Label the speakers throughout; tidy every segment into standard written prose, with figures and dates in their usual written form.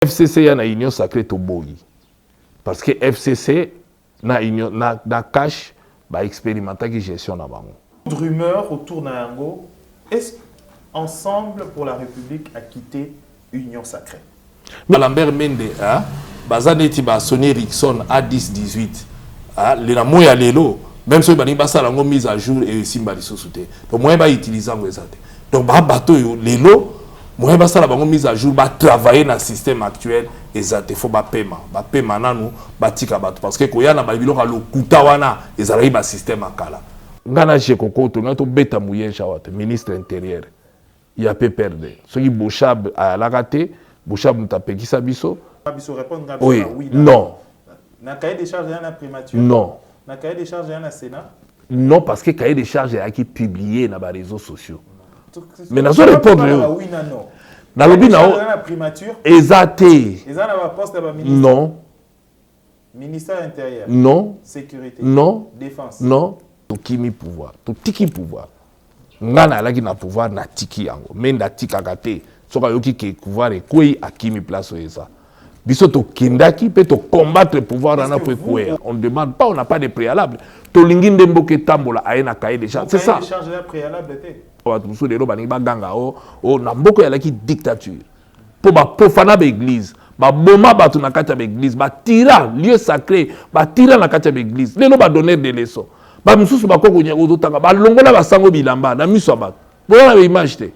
Speaker 1: FCC ya na union sacrée to boyi parce que FCC na union na cash ba expérimentaki gestion na bango.
Speaker 2: Rumeur autour na yango, est-ce ensemble pour la République a quitté union sacrée?
Speaker 1: Lambert Mende hein bazaneti ba Sony Ericsson A10-18 ah le na moya lelo même so bani basa la mise à jour et simba li sosute donc moi ba utiliser ngo ezate donc ba bateau yo lelo moi basa la bango mise à jour ba travailler dans le système actuel ezate faut ba paiement nanu batika bato parce que koya na ba biloko lokuta wana ezali ba système akala ngana je kokoto ngato beta muyenja wate ministre intérieur il a peu perdre ce qui Bochab a la raté Bochab mutapekisa biso oui non
Speaker 2: na cahier des charges na primature
Speaker 1: non
Speaker 2: na cahier des charges na Sénat
Speaker 1: non parce que cahier des charges a qui publié na ba réseaux sociaux mais na zo répondre
Speaker 2: oui non
Speaker 1: na lobi
Speaker 2: na primature
Speaker 1: exacté
Speaker 2: ezana ba poste ba ministre
Speaker 1: non
Speaker 2: ministère intérieur
Speaker 1: non
Speaker 2: sécurité
Speaker 1: non
Speaker 2: défense
Speaker 1: non to kimi pouvoir to tiki pouvoir ngana alaki na pouvoir na tiki yango mais na tikaka te soka yoki ke pouvoir e kwei akimi place eza biso to kindaki pe to combattre le pouvoir na po kwei on demande pas on n'a pas de préalable to lingi ndemboke tambola aena cahier des charges c'est ça
Speaker 2: cahier des charges na préalable te
Speaker 1: wa tuso de roba ni baganga o na mboko ya laki dictature po ba profana ba église ba boma batu na kati ya église ba tira lieu sacré ba tira na kati ya église lelo ba donner des leçons ba mususu ba koko nya ozotanga ba longola ba sango bilamba na miso ba bona ba image te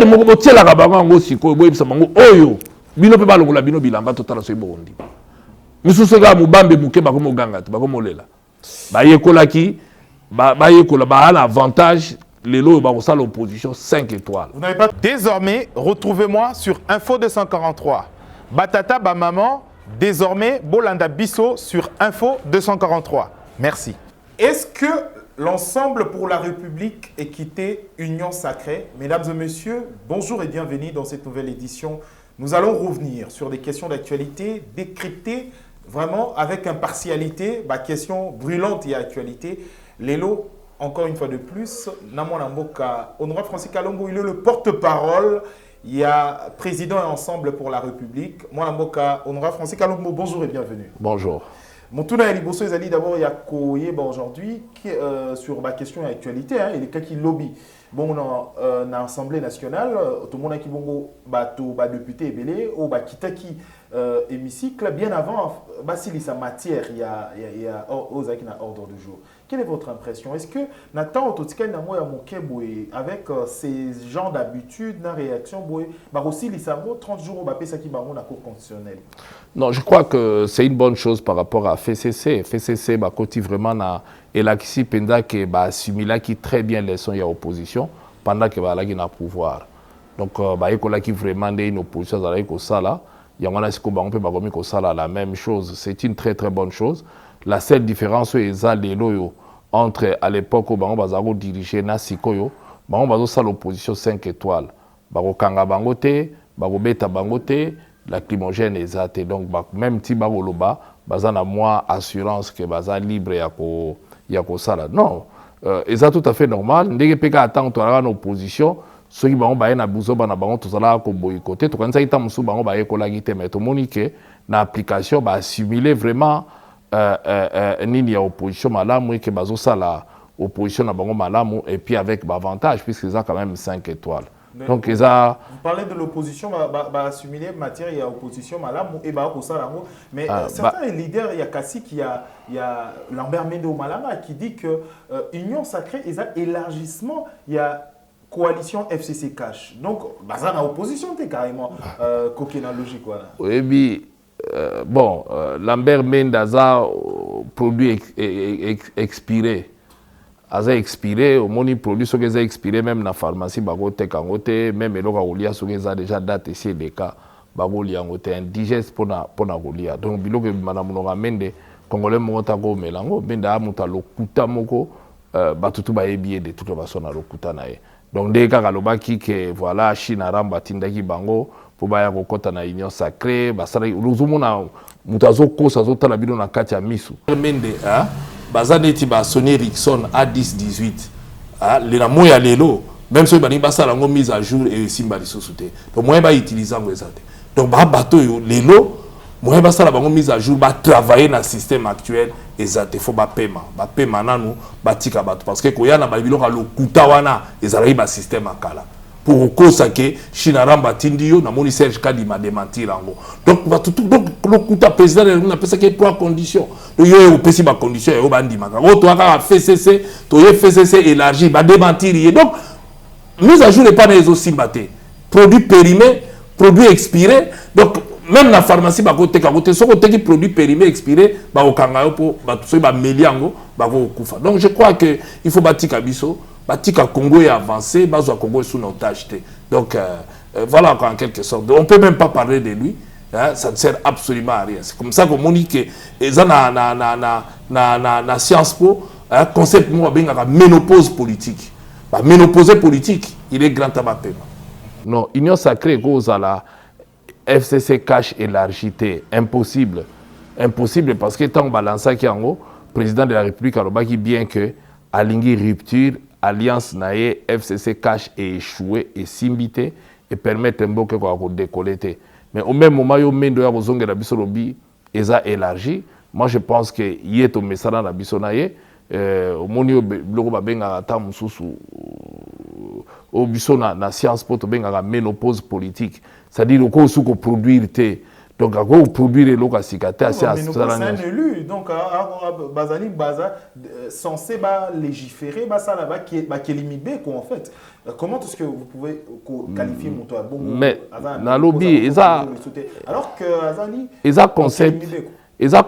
Speaker 1: moko botiela ka bango ngo siko boyebisa bango oyo bino pe ba longola bino bilamba totala so ibondi mususu ga mubambe muke ba ko moganga te ba ko molela ba yekolaki ba yekola ba ala avantage lelo ba ko sala l'opposition 5 étoiles.
Speaker 2: Vous n'avez pas. Désormais, retrouvez-moi sur Info 243. Batata ba maman, désormais Bolanda Bisso sur Info 243. Merci. Est-ce que l'ensemble pour la République est quitté Union Sacrée? Mesdames et messieurs, bonjour et bienvenue dans cette nouvelle édition. Nous allons revenir sur des questions d'actualité, décrypter vraiment avec impartialité, questions brûlantes et actualité. Lélo, encore une fois de plus, Namo Namboka, Honorable Francis Kalombo, il est le porte-parole. Il y a président et ensemble pour la République. Moi, Namboka, Honorable Francis Kalombo, bonjour et bienvenue.
Speaker 1: Bonjour.
Speaker 2: Mon tour à Liboso, ils d'abord, il y a Koye aujourd'hui sur ma question d'actualité, et les cas qui lobby. Bon, dans l'Assemblée nationale, tout le monde qui bongo bateau, député belé, ou kitaki hémicycle, bien avant, s'il y a matière, il y a ordre du jour. Quelle est votre impression? Est-ce que Nathan Ototika avec ces gens d'habitude, na réaction, aussi les 30 jours au ça qui va la Cour constitutionnelle?
Speaker 1: Non, je crois que c'est une bonne chose par rapport à FCC. FCC, côté vraiment na elakisi penda que assimila qui très bien les sons y a opposition pendant que na pouvoir. Donc qui vraiment une opposition avec ça là. Il y a on peut pas ça la même chose. C'est une très très bonne chose. La seule différence est entre à l'époque où on va diriger na sikoyo, on va ça l'opposition 5 étoiles. Bako kanga bangote, bako beta bangote, la climogène est zate. Donc même si bako loba, bazana moi assurance que baza libre yako sala. Non, c'est tout à fait normal. Ndenge peka attendre en opposition. Ceux qui vont na buzo bana bango tozala ko boycotter to kanza ita musu bango ba yekola gite mais to monique na application ba assimiler vraiment nini ya opposition malamu et que bazo sala opposition na bango malamu et puis avec avantage puisque ils ont quand même 5 étoiles.
Speaker 2: Mais
Speaker 1: donc ils a
Speaker 2: vous parlez de l'opposition assimiler matière il y a opposition malamu et ba ko sala mais certains leaders il y a Kassi il y a Lambert Mende Malama qui dit que union sacrée ils a élargissement il y a coalition FCC cash. Donc, ça n'a opposition, c'est carrément coquine logique. Voilà.
Speaker 1: Oui, bon, Lambert Mendaza, produit expiré. Aza expiré, au moins, produit ce qui a expiré, même dans la pharmacie, même le Rolia, ce qui a déjà daté, c'est des cas, Bagolia, indigeste pour la Rolia. Donc, bilo que Madame Mende, Congolais, Montago, Mélango, Benda, Moutalo, Kutamoko, Batutu, Baébié, de toute façon, à l'Okutanae. Donc, dès que voilà, Chine a tindaki bango, pour baya kokota na union sacrée, basara uruzumuna mutazo kosa zo tala bino na kati ya misu. Mende bazaneti ba Sony Ericsson A10-18 le na moya lelo même si bani basala ngo mise à jour et simba lisosute. Donc moi ba utiliser ngo ezate. Donc ba bato lelo moi ba sala bango mise à jour ba travailler dans le système actuel exact faut ba paiement nanu ba tika bato parce que ko yana ba biloko lokuta wana ezala ba système akala pour kosa ke Shinaramba tindio na moni Serge Kadima démentir ango donc donc lokuta président na pesa que 3 conditions donc yo pesi ba conditions yo ba ndima ko to aka FCC to ye FCC élargi ba démentir donc mise à jour n'est pas les aussi batté produit périmé produit expiré donc même la pharmacie ba côté so côté qui produit périmé expiré ba okanga yo po ba so ba meliango ba ko kufa donc je crois que il faut batika biso batika Congo est avancé bazo Congo est sous otage donc voilà en quelque sorte on peut même pas parler de lui hein, ça ne sert absolument à rien c'est comme ça que monique eza na science po hein, concept mo benga ménopause politique ba ménopause politique il est grand tabac non union sacrée cause à la FCC cash élargité impossible parce que tant balança qui en haut président de la République a dit bien que à lingi rupture alliance naie FCC cash est échoué et simbité et permettre un beaucoup quoi décoller mais au même moment yo mendo ya bozonge la biso lobi eza élargi moi je pense que yeto mesana na biso naie au moni bloko ba benga ta mususu au biso na science poto benga ménopause politique c'est-à-dire qu'on sous produire donc à quoi produire le casicate assez à
Speaker 2: c'est un élu donc bazali baza censé légiférer ça là-bas qui est limité quoi en fait comment est-ce que vous pouvez qualifier mon toi bon
Speaker 1: mais na lobby
Speaker 2: alors que azali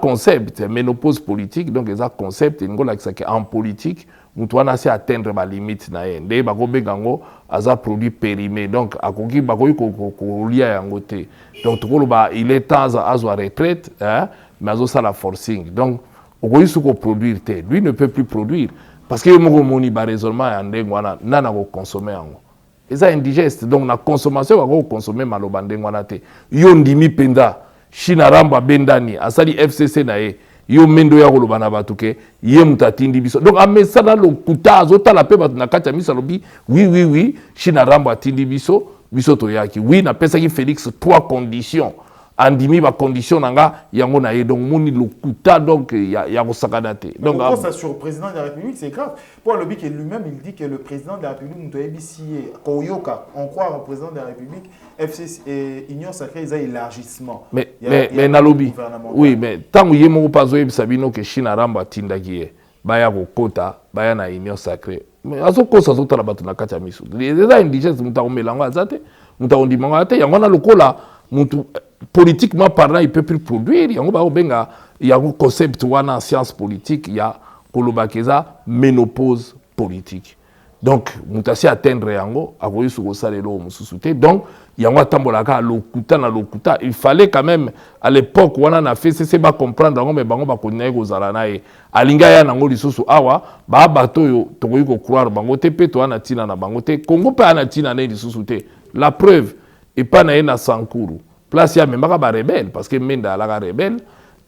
Speaker 1: concept ménopause politique donc ils concept ngola en politique mutuana c'est atteindre ma limite na yende ba ko bengango aza produit périmé donc akoki ba ko lia yango te donc tokolo ba il est temps à retraite hein mais azo ça la forcing donc okoyi suko produire te lui ne peut plus produire parce que mo moni ba raisonnement ya ndengwana nana ko consommer yango eza indigeste donc na consommation ba ko consommer maloba ndengwana te yo ndimi penda Shinaramba bendani asali FCC na ye yo mendo ya koloba na batu ke ye mutatindi biso donc amesa na lokuta azotala pe batu na kati ya misa lobi oui Shinaramba atindi biso to yaki oui na pesa ki Félix 3 conditions andimi ba condition nanga yango na ye donc moni lokuta donc ya ko sakana te
Speaker 2: donc ça sur le président de la République c'est grave pour le qui lui-même il dit que le président de la République doit ébicier koyoka on croit au président de la République FCC et Union sacrée ils ont élargissement
Speaker 1: mais na lobby oui mais tant que yemo pas zo ebisabino que Shinaramba tindaki ye baya ko kota baya na Union sacrée mais azokosa azotala batu na kati ya misu eza indigence mutakomelango azate mutakondimango ate yango na lokola mutu politiquement parlant il peut plus produire yango ba benga ya concept wana en science politique ya kolobakeza ménopause politique donc mutasi atteindre yango akoyi suko salelo mususu te donc yango atambolaka lokuta na lokuta il fallait quand même à l'époque wana na FCC ba comprendre yango mais bango ba konnaye kozala nae alinga ya nango lisusu awa ba bato yo tokoyi ko croire bango te pe to ana tina na bango te Congo pe ana tina na lisusu te la preuve et pas na na Sankuru place ya memaka ba rebelle parce que menda ala rebelle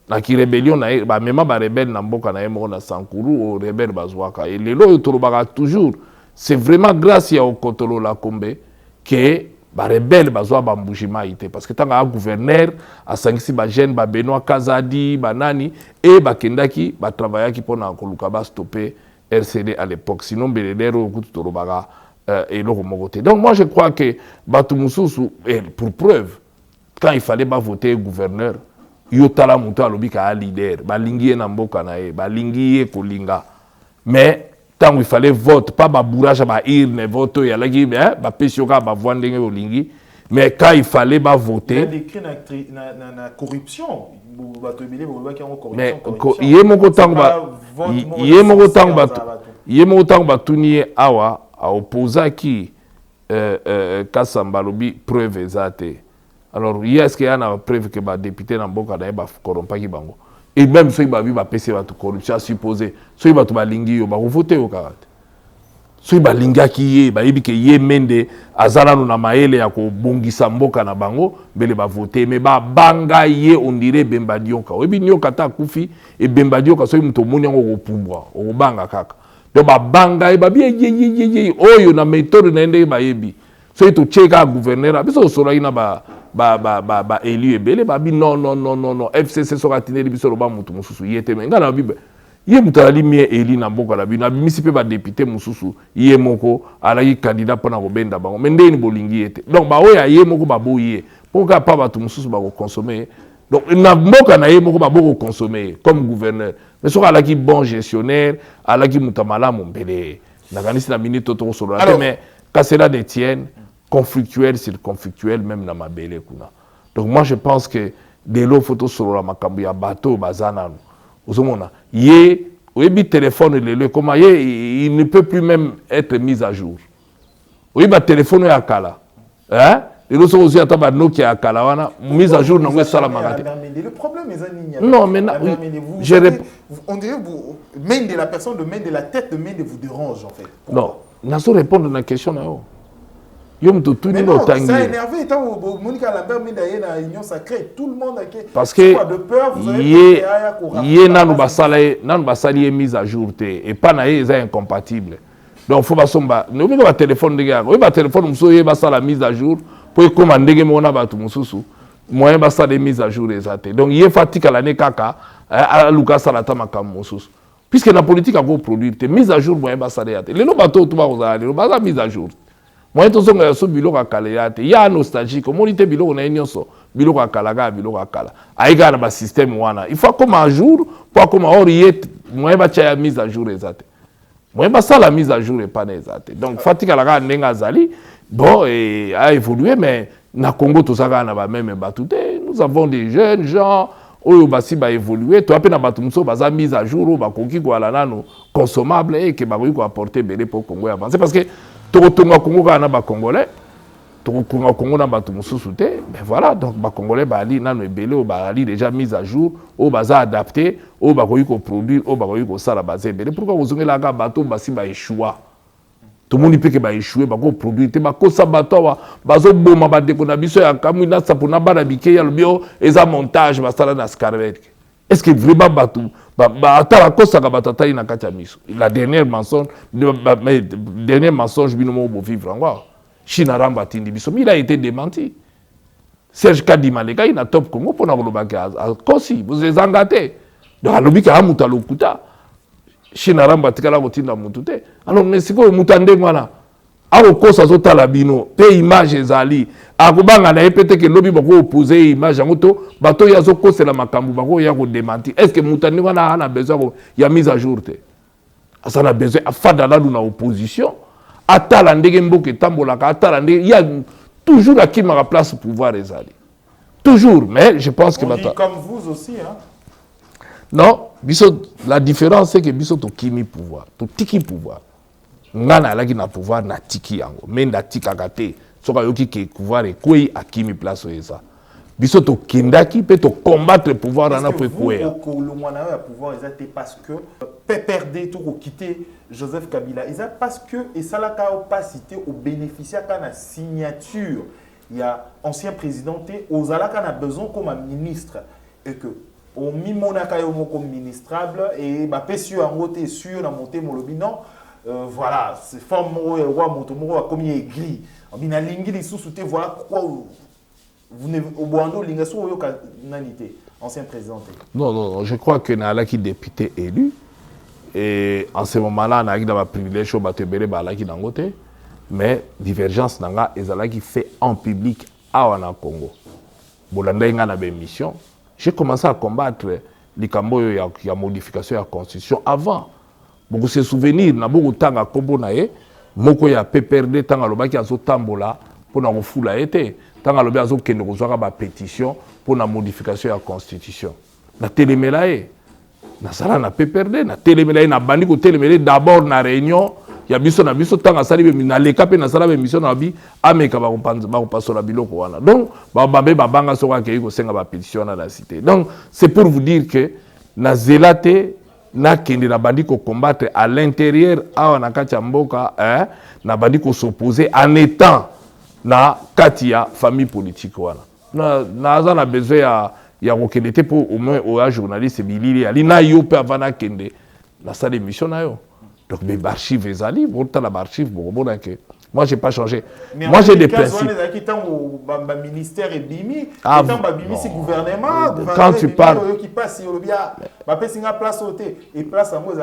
Speaker 1: na ki rébellion na ba mema ba rebelle na mboka na yemo na Sankuru o rebelle bazwaka et lelo to lobaka toujours c'est vraiment grâce à Okotolo la Kombe que ba rebelle bazwa ba mbujima ité parce que tanga gouverneur a sangisi ba jeune ba Benoît Kazadi ba nani et ba kendaki ba travaillaki pona koluka ba stopper RCD à l'époque sinon beledero kutu to lobaka et le remonter donc moi je crois que batu mususu pour preuve quand il fallait pas voter gouverneur yotala muto alobi ka leader balingi na mboka na e balingi kolinga mais tant il fallait vote pas ba bourrage ba irne vote ya lagi ba pesioka ba voindenge olingi mais quand il fallait pas voter
Speaker 2: il y a des crimes na corruption bato ebele ba ki en corruption
Speaker 1: mais yemoko tango ba tuni awa a opposa qui Kasamba lobi preuve ezate alors est-ce qu'il y a une preuve que les députés dans Boka ba corrompre qui bango et même ceux qui ba ba PC ba corruption supposé ceux qui ba to ba lingi yo ba voter au karate ceux ba linga ki ye ba yebi ke ye mende azala na maele ya ko bongisa mboka na bango bele ba voter mais ba banga ye on dirait Bemba Dioka obi nyoka ta kufi et Bemba Dioka so muto moni ngo ko pumbwa o banga kaka donc ba banga e ba bi ye oyo na méthode na ndé ba yebi so to cheka gouverneur biso solo ina ba élu ebele babi non FCC soka tineli biso loba mutu mususu yete menga na bibe ye mutali mie élu na mboka la bi na bimisi pe ba député mususu ye moko alaki candidat pona ko benda bango mais ndeni bolingi yete donc ba oya ye moko ba boye pourquoi pas batu mususu ba ko consommer donc na mboka na ye moko ba ko consommer comme gouverneur mais soka alaki bon gestionnaire alaki mutamala mombele na kanisi na minute to solo mais Kasela Détienne conflictuel sur conflictuel même na mabele kuna. Donc moi je pense que de l'eau photo sur la makambu ya bateau bazana ozomona ye oyebi téléphone lelo comment il ne peut plus même être mis à jour. Oyebi téléphone ya kala. Hein? Les autres aussi attendent ba Nokia kala wana mise à jour nango sala magati.
Speaker 2: Le problème est
Speaker 1: non mais
Speaker 2: on dirait vous main de la personne de main de la tête de main de vous dérange en fait.
Speaker 1: Pourquoi? Non, n'a pas répondre à la question là.
Speaker 2: Mais non, ça a énervé. Monica Lambert, dans l'Union sacrée, tout le monde a
Speaker 1: parce que il est mise à jour et pas incompatible. Donc il faut pas nous pas téléphone de gars. Oui, téléphone la mise à jour pour commander mon abatu mususu. Moyen basa de mise à jour exacte. Donc il est fatigué à l'année kaka à Lucas Salata makam mususu. Puisque la politique a beau produire mise à jour moyen basa de yate. Les bateaux tout va aux mise à jour. Moi, tout ça, c'est bilo kakaleyate. Il y a nostalgie. Comme on dit, bilo on a une so. Bilo kakalaga, bilo kakala. Aïga na ba système wana. Il faut comme un jour, pour comme orienter. Moi, ba tia mise à jour exacte. Moi, ba ça la mise à jour est pas exacte. Donc, fatigue la nenga zali. Bon, et a évolué, mais na Congo tout ça na ba même batouté. Nous avons des jeunes gens. Oyo basi ba évoluer. Toi, pe na batumso baza mise à jour. Ba konki ko ala nano consommable et que ba ko apporter belé pour Congo avancer parce que Tokotonga Congo kana ba Congolais, Tokotonga Congo na batu mususu te, mais voilà donc ba Congolais ba ali nanu ebele o ba ali déjà mise à jour, o baza adapté, o ba koyi ko produire, o ba koyi ko sala baza ebele. Pourquoi vous ongela ka bateau basi ba échoua? Tout le monde peut que ba échouer, ba ko produire te ba ko sa bateau wa bazo boma ba deko na biso ya kamuna sa pona ba na bike ya lebio eza montage ba sala na scarvet. Est-ce que vraiment bateau la dernière mensonge, vivre encore. Chinaramba Tindibiso, il a été démenti. Serge Kadima, les gars, il a top Congo pour nous Kosi, vous êtes engagés. Donc, à l'objet, à Moutalokuta, Chinaramba Tikala Motina Moutute. Alors, mais c'est quoi Moutande Mwana? Ao kosa zota labino, pe image zali. Akubanga na epete ke lobi bako opposer image ngoto, bato ya zoko c'est la makambu bako ya ko démentir. Est-ce que Moutani wana a besoin ya mise à jour te? Ça a besoin afada la na opposition. Atala ndenge mboke tambolaka, atala ndenge il y a toujours à qui ma place pouvoir ezali. Toujours, mais je pense que
Speaker 2: bata. Comme vous aussi hein.
Speaker 1: Non, biso la différence c'est que biso to kimi pouvoir, to tiki pouvoir. Ngana alaki na pouvoir na tiki yango mais na tikaka te soka yoki ke pouvoir ekwei akimi place eza biso to kindaki pe to combattre pouvoir na po ekwei
Speaker 2: ko le mwana ya pouvoir eza te parce que PPRD to ko quitter Joseph Kabila eza parce que et ça la ka opacité au bénéficiaire kana signature il y a ancien président aux alaka na besoin comme ministre et que au mimonaka yo comme ministrable et ba pesu yango te sûr na monter mon lobby non. Voilà, c'est forme roi Montomoro a commis aigri. On a lingui sous-souté, voilà pourquoi vous ne au Boando lingaso au nanité, ancien président.
Speaker 1: Non, je crois que Nala qui député élu et en ce moment-là on a eu un privilège au batebere bala qui dangote mais divergence nanga ezala qui fait en public à wana Congo. Bolanda nga na mission. J'ai commencé à combattre les camboyo ya modification de la constitution avant. Beaucoup se souvenir na beaucoup tanga kombo na ye moko ya PPRD tanga lobaki azo tambola pour na refula été tanga lobi azo kende kozwaka ba pétition pour na modification ya constitution na telemela ye na sala na PPRD na telemela ye na bandi ko telemela d'abord na réunion ya biso na biso tanga sali be na leka pe na sala be mission na bi ameka ba ko pasola biloko wana donc ba banga soka ke ko senga ba pétition na la cité. Donc c'est pour vous dire que na zelate na kende na bandi ko combattre à l'intérieur awa na kati ya mboka na bandi ko s'opposer en étant na kati ya famille politique wana na za na besoin ya kokende te pour au moins au journaliste bilili ali na yo pe avant kende na salle émission na yo donc les archives ezali bota la archive bon que Moi, je n'ai pas changé.
Speaker 2: Mais
Speaker 1: moi, j'ai des principes.
Speaker 2: Ministère et Bimi,
Speaker 1: ah,
Speaker 2: c'est gouvernement.
Speaker 1: Quand tu parles...
Speaker 2: qui passe, il y a place et place à moi,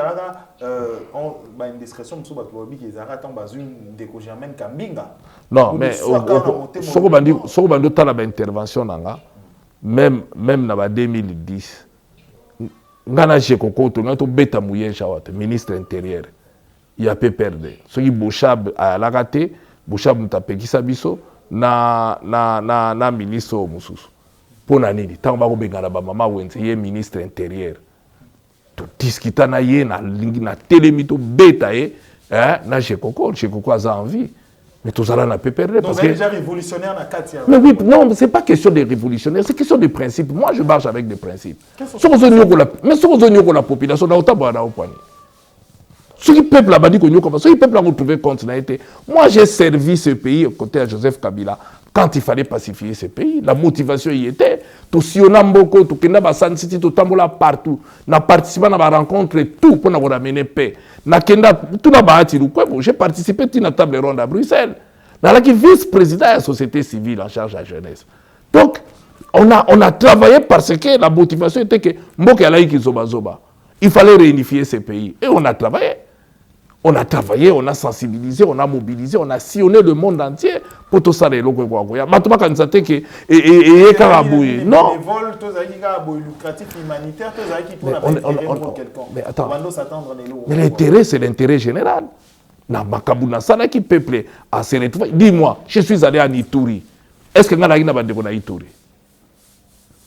Speaker 2: une discrétion,
Speaker 1: non, mais ce que tu as intervention, même dans 2010, ngana Jekoko, tu as bêta mouillé, ministre intérieur. Il y a peu perdu. Ce qui Bouchab a la raté, Bouchab nous tape qui sabiso na ministre Moussous. Pour nani, tant que vous avez maman ou un ministre intérieur. Tout discuter na yé na télémito bêta na Jekoko a envie. Mais tout ça n'a pas perdu.
Speaker 2: Donc, vous êtes déjà révolutionnaire dans 4 ans.
Speaker 1: Mais oui, non, ce n'est pas question de révolutionnaire, c'est question de principe. Moi, je marche avec des principes. Mais si vous avez la population, dans le point. Ce qui peuple a dit que ce qui peuple a retrouvé compte n'a été. Moi, j'ai servi ce pays aux côtés de Joseph Kabila quand il fallait pacifier ce pays. La motivation y était. Tout si on a beaucoup, tout qui n'a pas San City, tout tambola partout. Na participé à la rencontre tout pour nous ramener paix. Na kenda tout na bahati lukwebo. J'ai participé à une table ronde à Bruxelles. Dans la vice-président de la société civile en charge de la jeunesse. Donc, on a travaillé parce que la motivation était que Mboke Alaïki Zoba Zoba. Il fallait réunifier ces pays. Et on a travaillé. On a travaillé, on a sensibilisé, on a mobilisé, on a sillonné le monde entier pour tout ça. Non. Mais attends. Mais l'intérêt, c'est l'intérêt général. Qui peuple à se retrouver. Dis-moi, je suis allé à Ituri. Est-ce que Nana n'a pas Ituri?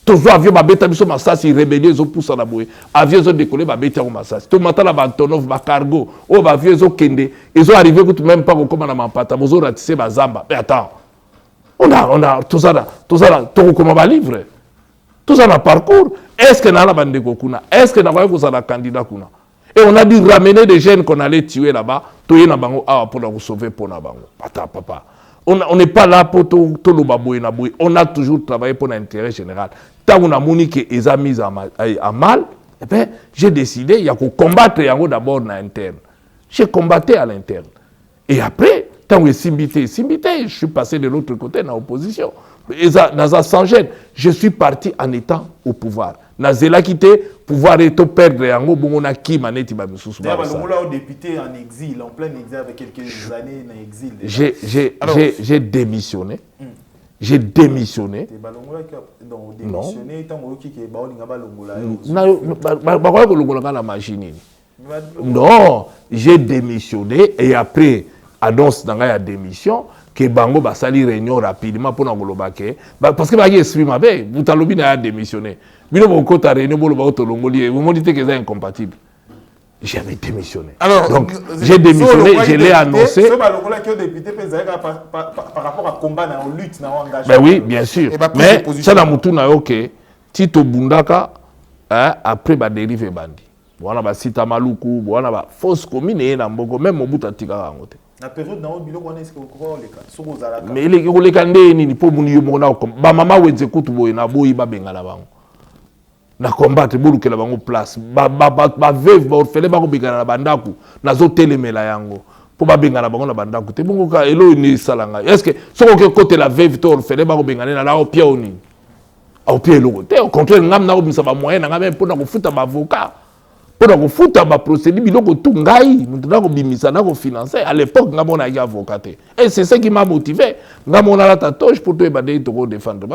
Speaker 1: Tous les avions sont massacrés, rébellions sont poussés à la bouée. Avions sont décollés, ils sont massacrés. Tout le monde a Antonov, cargo, avions sont kende. Ils sont arrivés même pas comme on a mampata. Ils ont ratissé Zamba. Mais attends, on a tout ça, tout comment on va livrer. Tout ça dans le parcours. Est-ce que Nana Bande Kokuna? Est-ce que Nana Kokuna a candidat Kuna? Et on a dû ramener des jeunes qu'on allait tuer là-bas, pour nous sauver pour nous. Papa. On n'est pas là pour tout le baboué. On a toujours travaillé pour l'intérêt général. Tant qu'on a moni que les amis à mal, eh ben, j'ai décidé, il y a que combattre d'abord à l'interne. J'ai combattu à l'interne. Et après, tant que Simbité, je suis passé de l'autre côté dans l'opposition. Dans sans gêne, je suis parti en étant au pouvoir. Nazela quitté, pouvoir et perdre yango bongona ki maneti ba misusu ba.
Speaker 2: D'ailleurs, le député en exil, en plein exil avec quelques années en exil.
Speaker 1: J'ai démissionné. J'ai démissionné. Non, j'ai démissionné et après, annonce dans la démission, que Bango va salir réunion rapidement pour nous parce que bah esprit mabe, vous t'allez a démissionné. Mais le beaucoup ta réunion pour le bateau longolier, vous me dites que c'est incompatible. J'avais démissionné.
Speaker 2: Alors,
Speaker 1: donc j'ai démissionné, je l'ai annoncé.
Speaker 2: Ce balongola qui est député par rapport à combat dans lutte dans engagement.
Speaker 1: Ben oui, bien sûr. Mais ça na mutu na OK. Tito Bundaka après ba dérive bandi. Voilà ba sita maluku, voilà ba fausse commune na mboko même Mobutu tika ngote.
Speaker 2: La période dans le bilan, on est ce qu'on a
Speaker 1: mais il est nini pour muni yomona ba mama wenze kutu boye na boyi ba benga na bango na combattre bulu ke la bango place ba veuve ba orphelin ba ko benga na bandaku na zo telemela yango pour ba benga na bango na bandaku te bongo ka elo ni salanga est-ce que soko ke côté la veuve to orphelin ba ko benga na la opia oni au pied logo te au contraire ngam na ko misa ba moyen na ngam pour na ko futa ba avocat pour nous foutre ma procédure, biloko tout ngai, nous bimisa na ko financer. À l'époque, nous avons un avocat. Et c'est ça qui m'a motivé. Nous avons la tatoche pour te défendre.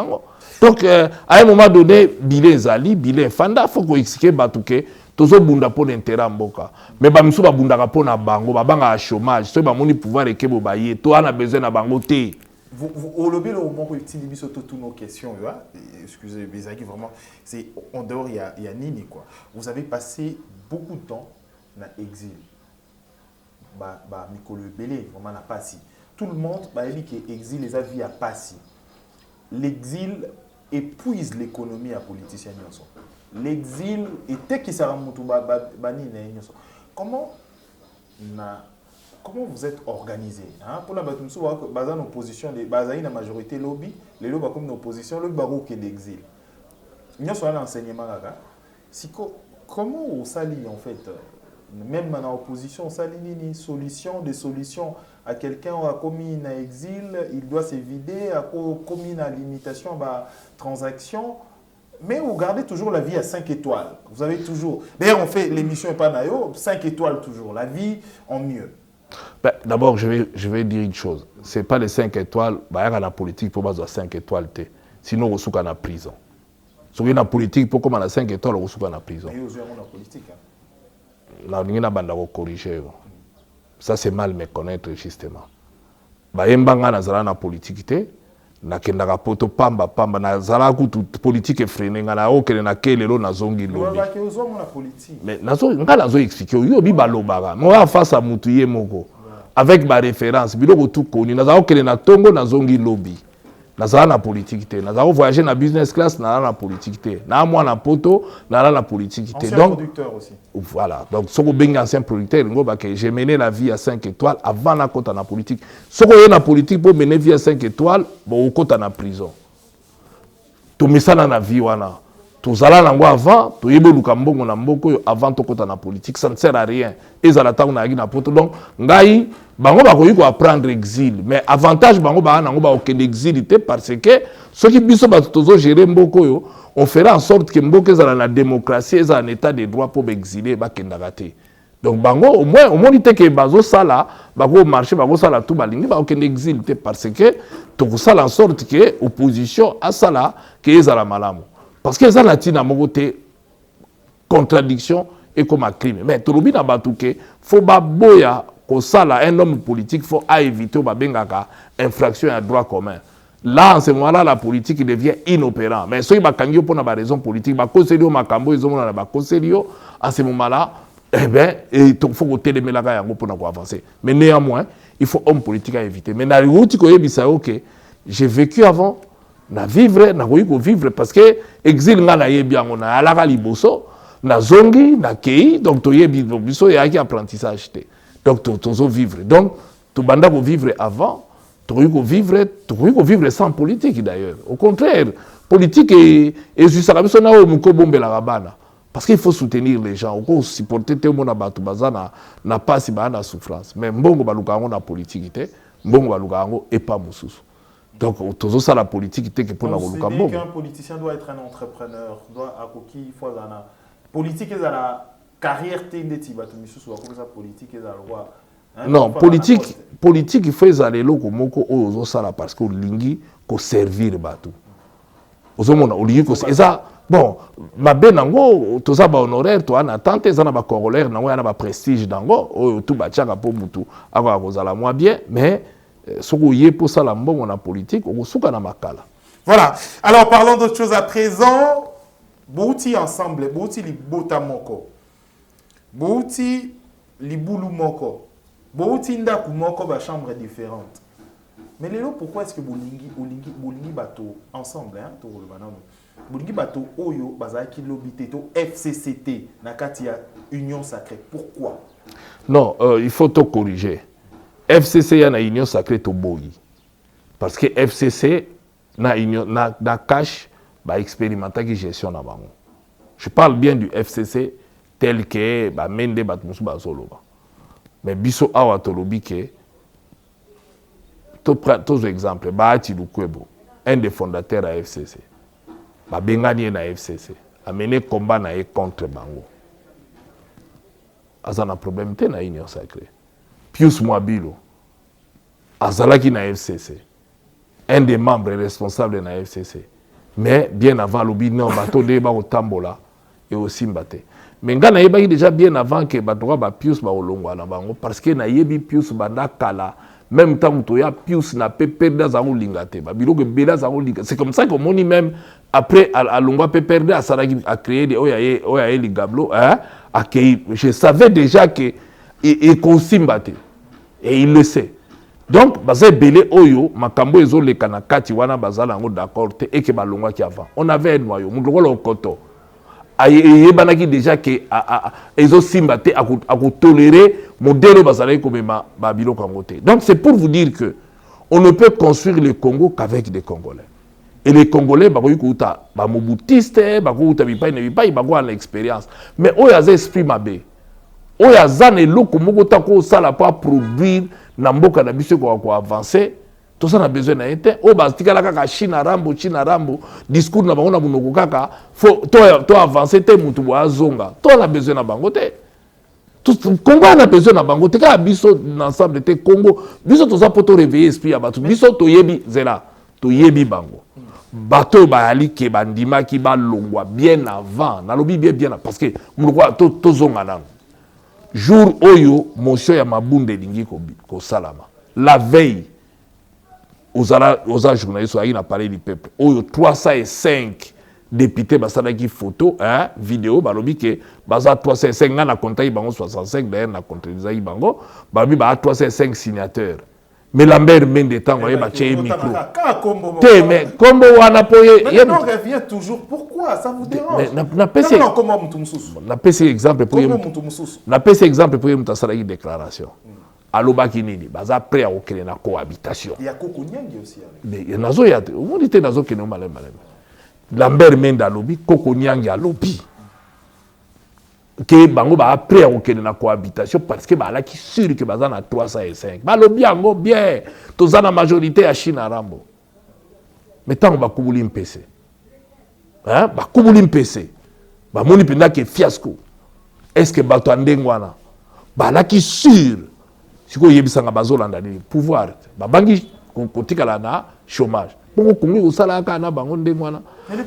Speaker 1: Donc, à un moment donné, bilan zali, bilan fanda, faut qu'on explique batouke, tozo bunda pour l'intérêt mboka. Mais ba misu ba bunda pour na bango, ba banga chômage, so ba moni pouvoir et que bo baye, toi on a besoin na bango te.
Speaker 2: Au lobby, au moment où il utilise toutes nos questions, excusez, mais vraiment, c'est en dehors, il y a Nini, quoi. Vous avez passé beaucoup de temps dans l'exil. Mikolo Belé, vraiment, n'a pas si. Tout le monde, il dit que l'exil, les avis à pas si. L'exil épuise l'économie à politiciens. L'exil était qui sera moutou bani. Comment vous êtes organisé pour la opposition, la majorité lobby, les lobbies comme une opposition, le barreau qui est l'exil. Nous sommes à l'enseignement. Comment on s'allie en fait même dans l'opposition, ça une solution, des solutions à quelqu'un qui a commis un exil, il doit se vider, a commis une limitation, transaction. Mais vous gardez toujours la vie à 5 étoiles. Vous avez toujours... D'ailleurs, on fait l'émission Epanayo, 5 étoiles toujours. La vie en mieux.
Speaker 1: Ben, d'abord, je vais dire une chose. Ce n'est pas les 5 étoiles. Il y a la politique pour avoir 5 étoiles. Sinon, on est en prison. Si on est en politique, pour comme on a 5 étoiles, on est en prison.
Speaker 2: Mais vous êtes en politique.
Speaker 1: On a corriger. Ça, c'est mal méconnaître, justement. Il y a une politique. Nakendaka poto pamba na zala kutu politique freinée ngana okele na kelelo na zongi lobi mais nazo ngala zo expliquer yo bi balobaka moi face à mutu ye moko avec ma référence biloko tout connu nazo okele na tongo na zongi lobi nazala na politique te nazo voyager na business class na politique te na moi na poto na politique te
Speaker 2: donc producteur aussi
Speaker 1: voilà donc soko benga ancien producteur ngo ba que j'ai mené la vie à 5 étoiles avant na kota na politique soko ye na politique pour mener vie à 5 étoiles bon kota na prison to misala na vie wana to zala nango avant to yebo luka mbongo na mboko yo avant to kota na politique ça ne sert à rien ezala tango na na poto donc ngai bango ba ko yiko apprendre exil mais avantage bango ba nango ba okende exil te parce que ceux qui biso ba tozo gérer mboko yo on fera en sorte que mboko ezala na démocratie ezala en état de droit pour exiler ba kendaka te donc bango au moins te que bazo sala bako marché bako sala tout balingi ba okende exil te parce que to sala en sorte que opposition a sala que ezala malamu parce que ezala tina moko te contradiction et comme un crime mais to lobi na batuke faut ba boya ko sala un homme politique faut éviter ba bengaka infraction à droit commun. Là, en ce moment-là, la politique devient inopérante. Mais ceux qui ont pour une raison politique, ils ont en ce moment-là, eh bien, il faut que télémélaga pour avancer. Mais néanmoins, il faut homme politique à éviter. Mais j'ai vécu avant, na vivre parce que exil na bien on a ala liboso, na zongi, na kei, donc to yebi biso ya qui apprentissage té. Donc to vivre. Donc to banda ko vivre avant. Tu peux vivre sans politique d'ailleurs. Au contraire, politique est juste à la parce qu'il faut soutenir les gens. Il faut supporter tout le monde n'a pas si de souffrance. Mais mbongo balukango na politique mbongo balukango et pas mususu. Donc toujours ça la politique que pour na
Speaker 2: lukango. Qu'un politicien doit être un entrepreneur, doit akoki faut la politique est la carrière tendeti batu misusu comme ça politique est la loi.
Speaker 1: Non, politique, il faut aller là aux sala parce que lingi ko servir batu. Ozomona olingi ko ça bon, ma benango to za ba honoraire to ana tante za na ba corollaire nango ya na ba prestige dango o tout ba tchaka po mutu aka ko zala moi bien mais soko yé pour ça la mbongo na politique o suka na makala.
Speaker 2: Voilà. Alors parlons d'autre chose à présent. Bouti ensemble, bouti li bota moko. Bouti li boulou moko. Boutinda kumoko ba chambre différente. Mais lélo pourquoi est-ce que bolingi bato ensemble hein to le banano. Bolingi bato oyo bazaki lobité to FCCT na kati ya Union Sacrée. Pourquoi?
Speaker 1: Non, il faut te corriger. FCC ya na Union Sacrée to boyi. Parce que FCC na union na cash ba expérimenter qui gestion na bango. Je parle bien du FCC tel que ba mende bat musu ba solo ba. Mais biso awa tolobi ke tous exemples Bahati Lukwebo un des fondateurs à FCC ba bengani na FCC a mené combat na contre bango azana problème te na Union Sacrée Pius Mwabilo azalaki na FCC un des membres responsables na FCC mais bien avant lobi non bato de ba otambola et aussi mbate. Mais ngana yebaki déjà bien avant que batoka ba Pius ba olongwa na bango parce que na yebi Pius banda kala même temps to ya Pius na perdre za olingate ba biloko bela za olinga c'est comme ça que moni même après à longwa perdre à saraki a créé des oya eli gablo hein je savais déjà que et consimbate et il le sait donc baza belé oyo makambo ezoleka na kati wana bazala ngo d'accord et que ba longwa ki avant on avait un noyau mundoko lo koto ayebanaki déjà que ezo simba te a tolérer modèle bazalaki komema ba biloko yango te. Donc c'est pour vous dire que on ne peut construire le Congo qu'avec des Congolais. Et les Congolais bakoki kuta ba mobutiste bakoki kuta bipai na bipai bako na expérience. Mais oyo aza esprit mabe. oyo aza na eloko moko ta kosala po produire na mboka na biso ko avancer toza na besoin na été oyo batikala kaka chine rambo discours na bango na monoko kaka to avancer te mutu bo azonga to na besoin na bango te Congo a besoin na bango te ka biso ensemble te Congo biso toza po to réveiller esprit ya bato biso toyebi zela toyebi bango bato bayali ke bandima ki balongwa bien avant nalobi bien parce que muloko to zonga nango jour oyo motion ya mabunde lingi ko salama la veille aux journalistes qui n'a parlé du peuple oyo 305 députés basalaki photo hein vidéo balobi ke baza 305 nga na compte bango 65 d'ailleurs na compte zai bango babi ba 305 signateurs mais Lambert Mende tango yeba tché micro té mais kombo wana poye
Speaker 2: on revient toujours pourquoi ça vous dérange
Speaker 1: na PC na PC exemple pour na PC exemple pour mutasalaki déclaration alobaki nini baza prêt à okele na cohabitation
Speaker 2: il y a Koko Nyangi aussi
Speaker 1: mais nazo ya on dit nazo kene malem Lambert Mende alobi Koko Nyangi alobi que bango ba prêt à okele na cohabitation parce que ba la ki sûr que baza na 305 ba lobi yango bien toza na majorité ya Chine Rambo mais tant ba kubuli mpc hein ba kubuli mpc ba moni penda ke fiasco est-ce que bato andengwana ba la ki sûr siko yebisanga bazolanda ni pouvoir babangi kotikala na chômage bongo kongi osala kana bango ndengwana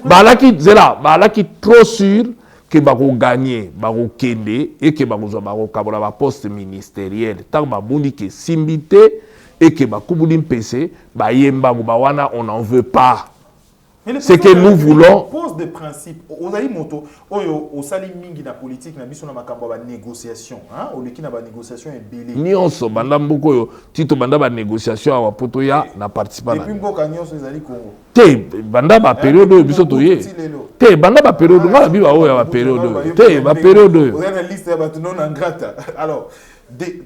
Speaker 1: balaki zela balaki trop sûr que bako gagner bako kende et que bako bako kabola ba poste ministériel tant babuni ke simbité et que bakubuli mpc ba yemba ba wana on n'en veut pas. C'est que nous voulons.
Speaker 2: Pose des principes. Ozaï moto, oyo osali mingi na politique na biso na makambo ba négociation, hein? Oleki na ba négociation et belé.
Speaker 1: Nyonso banda mboko yo tito banda ba négociation awa poto ya na participa na.
Speaker 2: Et puis mboka nyonso ezali Congo.
Speaker 1: Te banda ba période oyo biso toye. Te banda ba période ngala biba oyo ba période. Te ba période oyo.
Speaker 2: Vous avez la liste ya ba non ingrata. Alors, des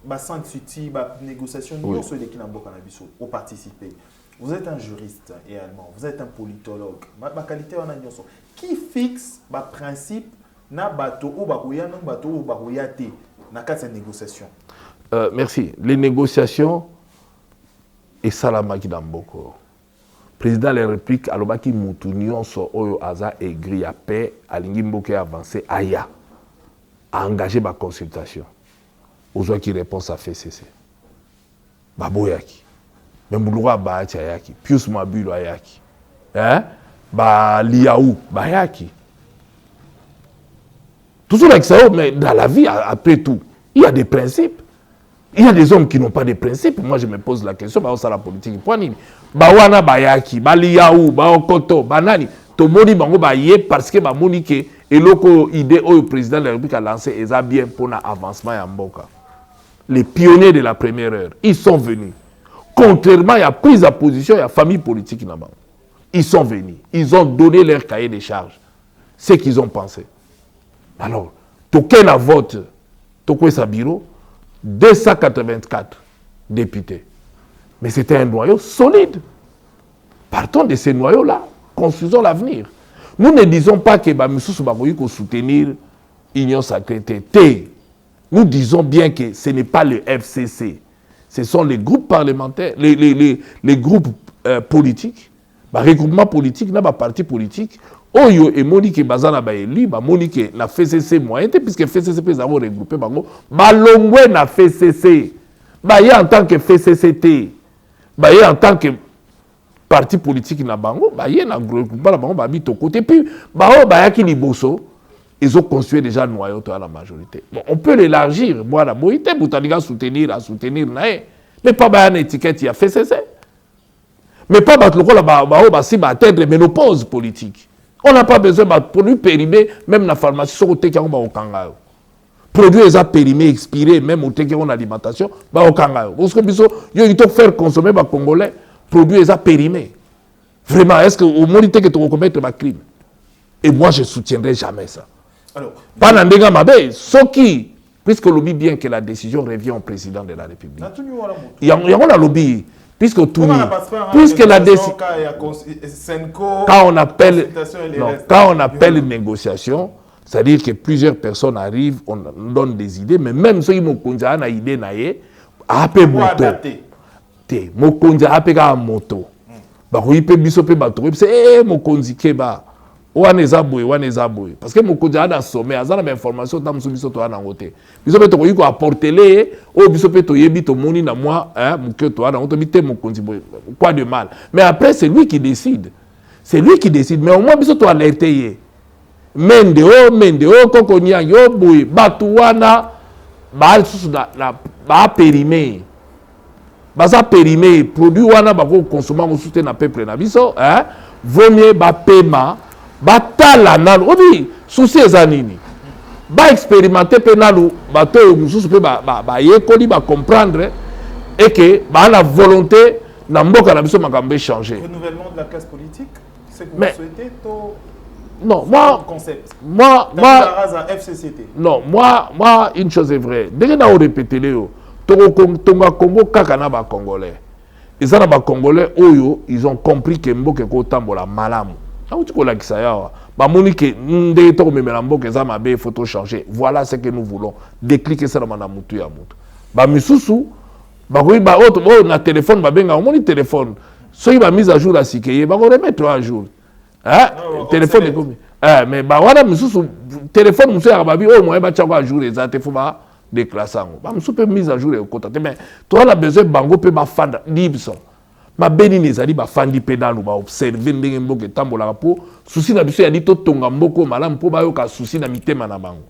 Speaker 2: ba senti ba négociation nyonso eleki na mboka na biso au participer. Vous êtes un juriste également, vous êtes un politologue. Ma qualité en agnon. Qui fixe ma principe na bateau ou barouya non bateau ou barouya té na cas de négociation.
Speaker 1: Merci. Les négociations et salama qui d'amboko. Président de la République alobaki mutu nyonso oyo aza aigri ya paix alingi mboke avancé aya a engagé ma consultation. Ozo qui réponse à FCC. Baboyaki. Mais Mouloura Baati ayaki, Pius Mabulo ayaki, hein? Ba Liaou bayaki. Toujours avec ça, mais dans la vie, après tout, il y a des principes. Il y a des hommes qui n'ont pas de principes. Moi, je me pose la question, bah, ça la politique. Bawana bayaki, ba Liaou, ba Okoto, banani. To moni bango baye parce que ba moni ke eloko idée au président de la République a lancé eza bien pour un avancement ya mboka. Les pionniers de la première heure, ils sont venus. Contrairement à la prise de position, il y a la famille politique là-bas. Ils sont venus. Ils ont donné leur cahier de charges. Ce qu'ils ont pensé. Alors, token a vote, token sa bureau, 284 députés. Mais c'était un noyau solide. Partons de ces noyaux-là, construisons l'avenir. Nous ne disons pas que Bamissou Baboyi faut soutenir l'Union sacrée. Nous disons bien que ce n'est pas le FCC. Ce sont les groupes parlementaires, les groupes politiques, les regroupements politiques, les partis politiques. Oyo et Monique Bazana Baeli, Monique na FCC moyen, puisque FCC peut avoir regroupé, Balongwe na FCC. En tant que FCCT, en tant que parti politique na bango, na regroupement na bango, babito côté. Puis, bayaki liboso. Ils ont construit déjà un noyau à la majorité. Bon, on peut l'élargir. Moi, la moïté, Boutaliga soutenir, mais pas une étiquette, il y a fait CC. Mais pas battre le rôle à atteindre la ménopause politique. On n'a pas besoin de produits périmés, même la pharmacie, sur le thé qui est au Kanga. Produits périmés, expirés, même au thé qui est en alimentation, au Kanga. Parce que il faut faire consommer les Congolais, produits périmés. Vraiment, est-ce que au moins que tu vas commettre un crime? Et moi, je ne soutiendrai jamais ça.
Speaker 2: Alors,
Speaker 1: Panandega Mabe, Soki, puisque lobby bien que la décision revient au président de la République. Il y a un lobby, puisque tout puisque la décision. Quand on appelle négociation, C'est-à-dire que plusieurs personnes arrivent, on donne des idées, mais même ceux qui m'ont conduit à une idée, après moto. Mokonzi apeka moto. Ba ko ipe biso pe ba to c'est mokonzi keba. Wana eza boy parce que mokonzi a dans sommet azana ba information tam so biso to ana ngote. Biso pe to ko apporter les o biso pe to yebi to moni na moi muke to ana ngoto bité mokonzi boy. Quoi de mal. Mais après c'est lui qui décide. C'est lui qui décide mais au moins biso to alerter. Mende o kokonya yo boy batu wana ba susu ba périmé. Baza périmé produit wana bako consommer au soutien na peuple na biso vaut mieux ba paiement ba tala na obi souci ezanini ba expérimenter pe nalu bato mususu pe ba yekoli ba comprendre et que ba la volonté na mboka na biso makambe changer.
Speaker 2: Renouvellement de la classe politique, c'est que vous souhaitez to
Speaker 1: non, moi, une chose est vraie. Dès que nous avons répété, Tonga Congo kakana ba Congolais. Ils ont ba Congolais, ils ont compris que Mboke ko tambola malamu. Ah, tu connais ça ya. Ba moni que ndé to memela Mboke za mabe photo changer. Voilà ce que nous voulons. Décliquer ça dans mutu ya mutu. Ba misusu ba ko ba autre na téléphone ba benga moni téléphone. Soki ba mise à jour la sikeye ba ko remettre à jour. Téléphone est comme mais bah voilà monsieur téléphone monsieur a babi au moins ba tchako à jour les até faut ba déclasser ba monsieur peut mise à jour et contacter mais toi la besoin bango peut ba fanda libso ma beni les ali ba fandi pédalo ba observer ndenge mboke tambola po souci na biso ya dit to tonga mboko malamu po ba yo ka souci na mitema na bango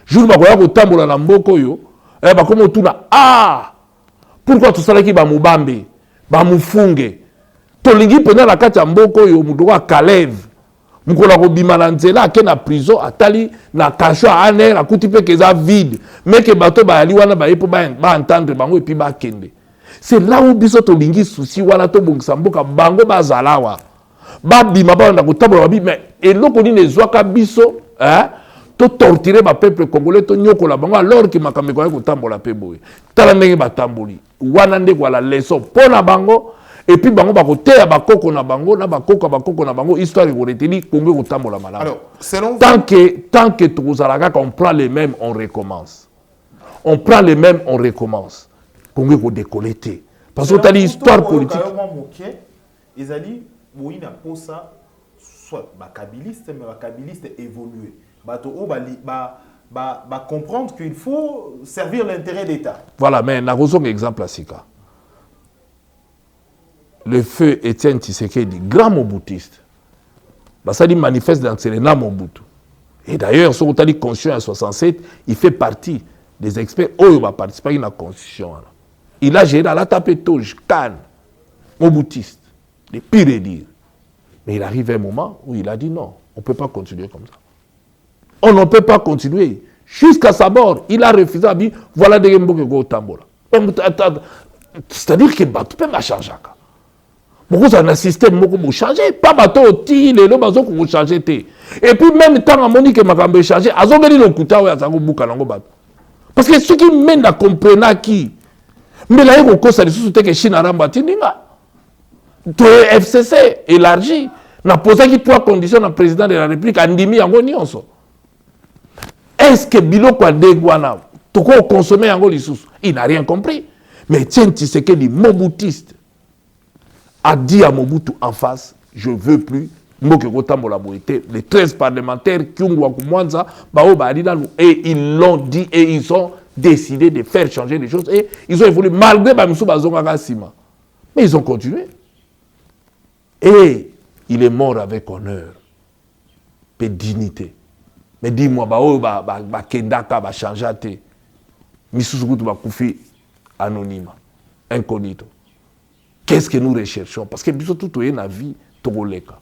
Speaker 1: jour ba ko ya ko tambola na mboko yo ba komo tuna pourquoi tout ça qui ba mubambe ba mufunge tolingi pena la kati ya mboko yo mudo wa Kalev mukola ko bimala nzela ke na prison atali na cachot à aner akuti pe keza vide mais que bato ba ali wana ba yepo ba entendre bango et puis ba kende c'est là où biso tolingi souci wana to bongisa mboka bango bazalawa ba bima ba na kotabola ba mais eloko ni nezwaka biso to torturer ba peuple congolais to nyokola bango alors que makambe ko kotambola pe boye tala ndenge batamboli wana ndeko la leçon pona bango. Et puis bango bako teya bakoko na bango na bakoko na bango histoire ko reteni Congo ko tambola malade. Alors, selon tant que tozalaka on prend les mêmes on recommence. On prend les mêmes on recommence. Congo ko décolleter. Parce que t'as l'histoire politique.
Speaker 2: Ils a dit oui na posa soit bakabiliste mais bakabiliste évoluer. Bato o ba comprendre qu'il faut servir l'intérêt d'État.
Speaker 1: Voilà, mais na raison exemple à Sika. Le feu Étienne Tshisekedi, grand moboutiste, ça dit manifeste dans Selena Mobutu. Et d'ailleurs, sur le Constitution en 67, il fait partie des experts qui ont participé à la Constitution. Il a géré à la tapetouche, Cannes, moboutiste, les pires dire. Mais il arrive un moment où il a dit non, on ne peut pas continuer comme ça. On ne peut pas continuer. Jusqu'à sa mort, il a refusé à dire voilà des gens qui ont tambola. C'est-à-dire que tu peux pas changer. Beaucoup un système beaucoup changer pas bateau ti les bazo ko changer té et puis même tant à moni que makambe changer azongeli le kuta ya zango buka nango bato parce que ce qui mène à comprendre qui mais là il ko ça les sociétés que Chine ramba tininga to FCC élargi na posé qui trois conditions na président de la République andimi yango nyonso est-ce que biloko adegwana to ko consommer yango lisusu il n'a rien compris mais tiens tu sais que les moboutiste a dit à Mobutu en face, je ne veux plus, les 13 parlementaires qui ont et ils l'ont dit et ils ont décidé de faire changer les choses et ils ont évolué malgré Bamissou Bazonga Sima. Mais ils ont continué. Et il est mort avec honneur et dignité. Mais dis-moi, Kendaka va changer. Missoussoukou va couper anonyme, incognito. Qu'est-ce que nous recherchons? Parce que biso tout est dans la vie, togoleka.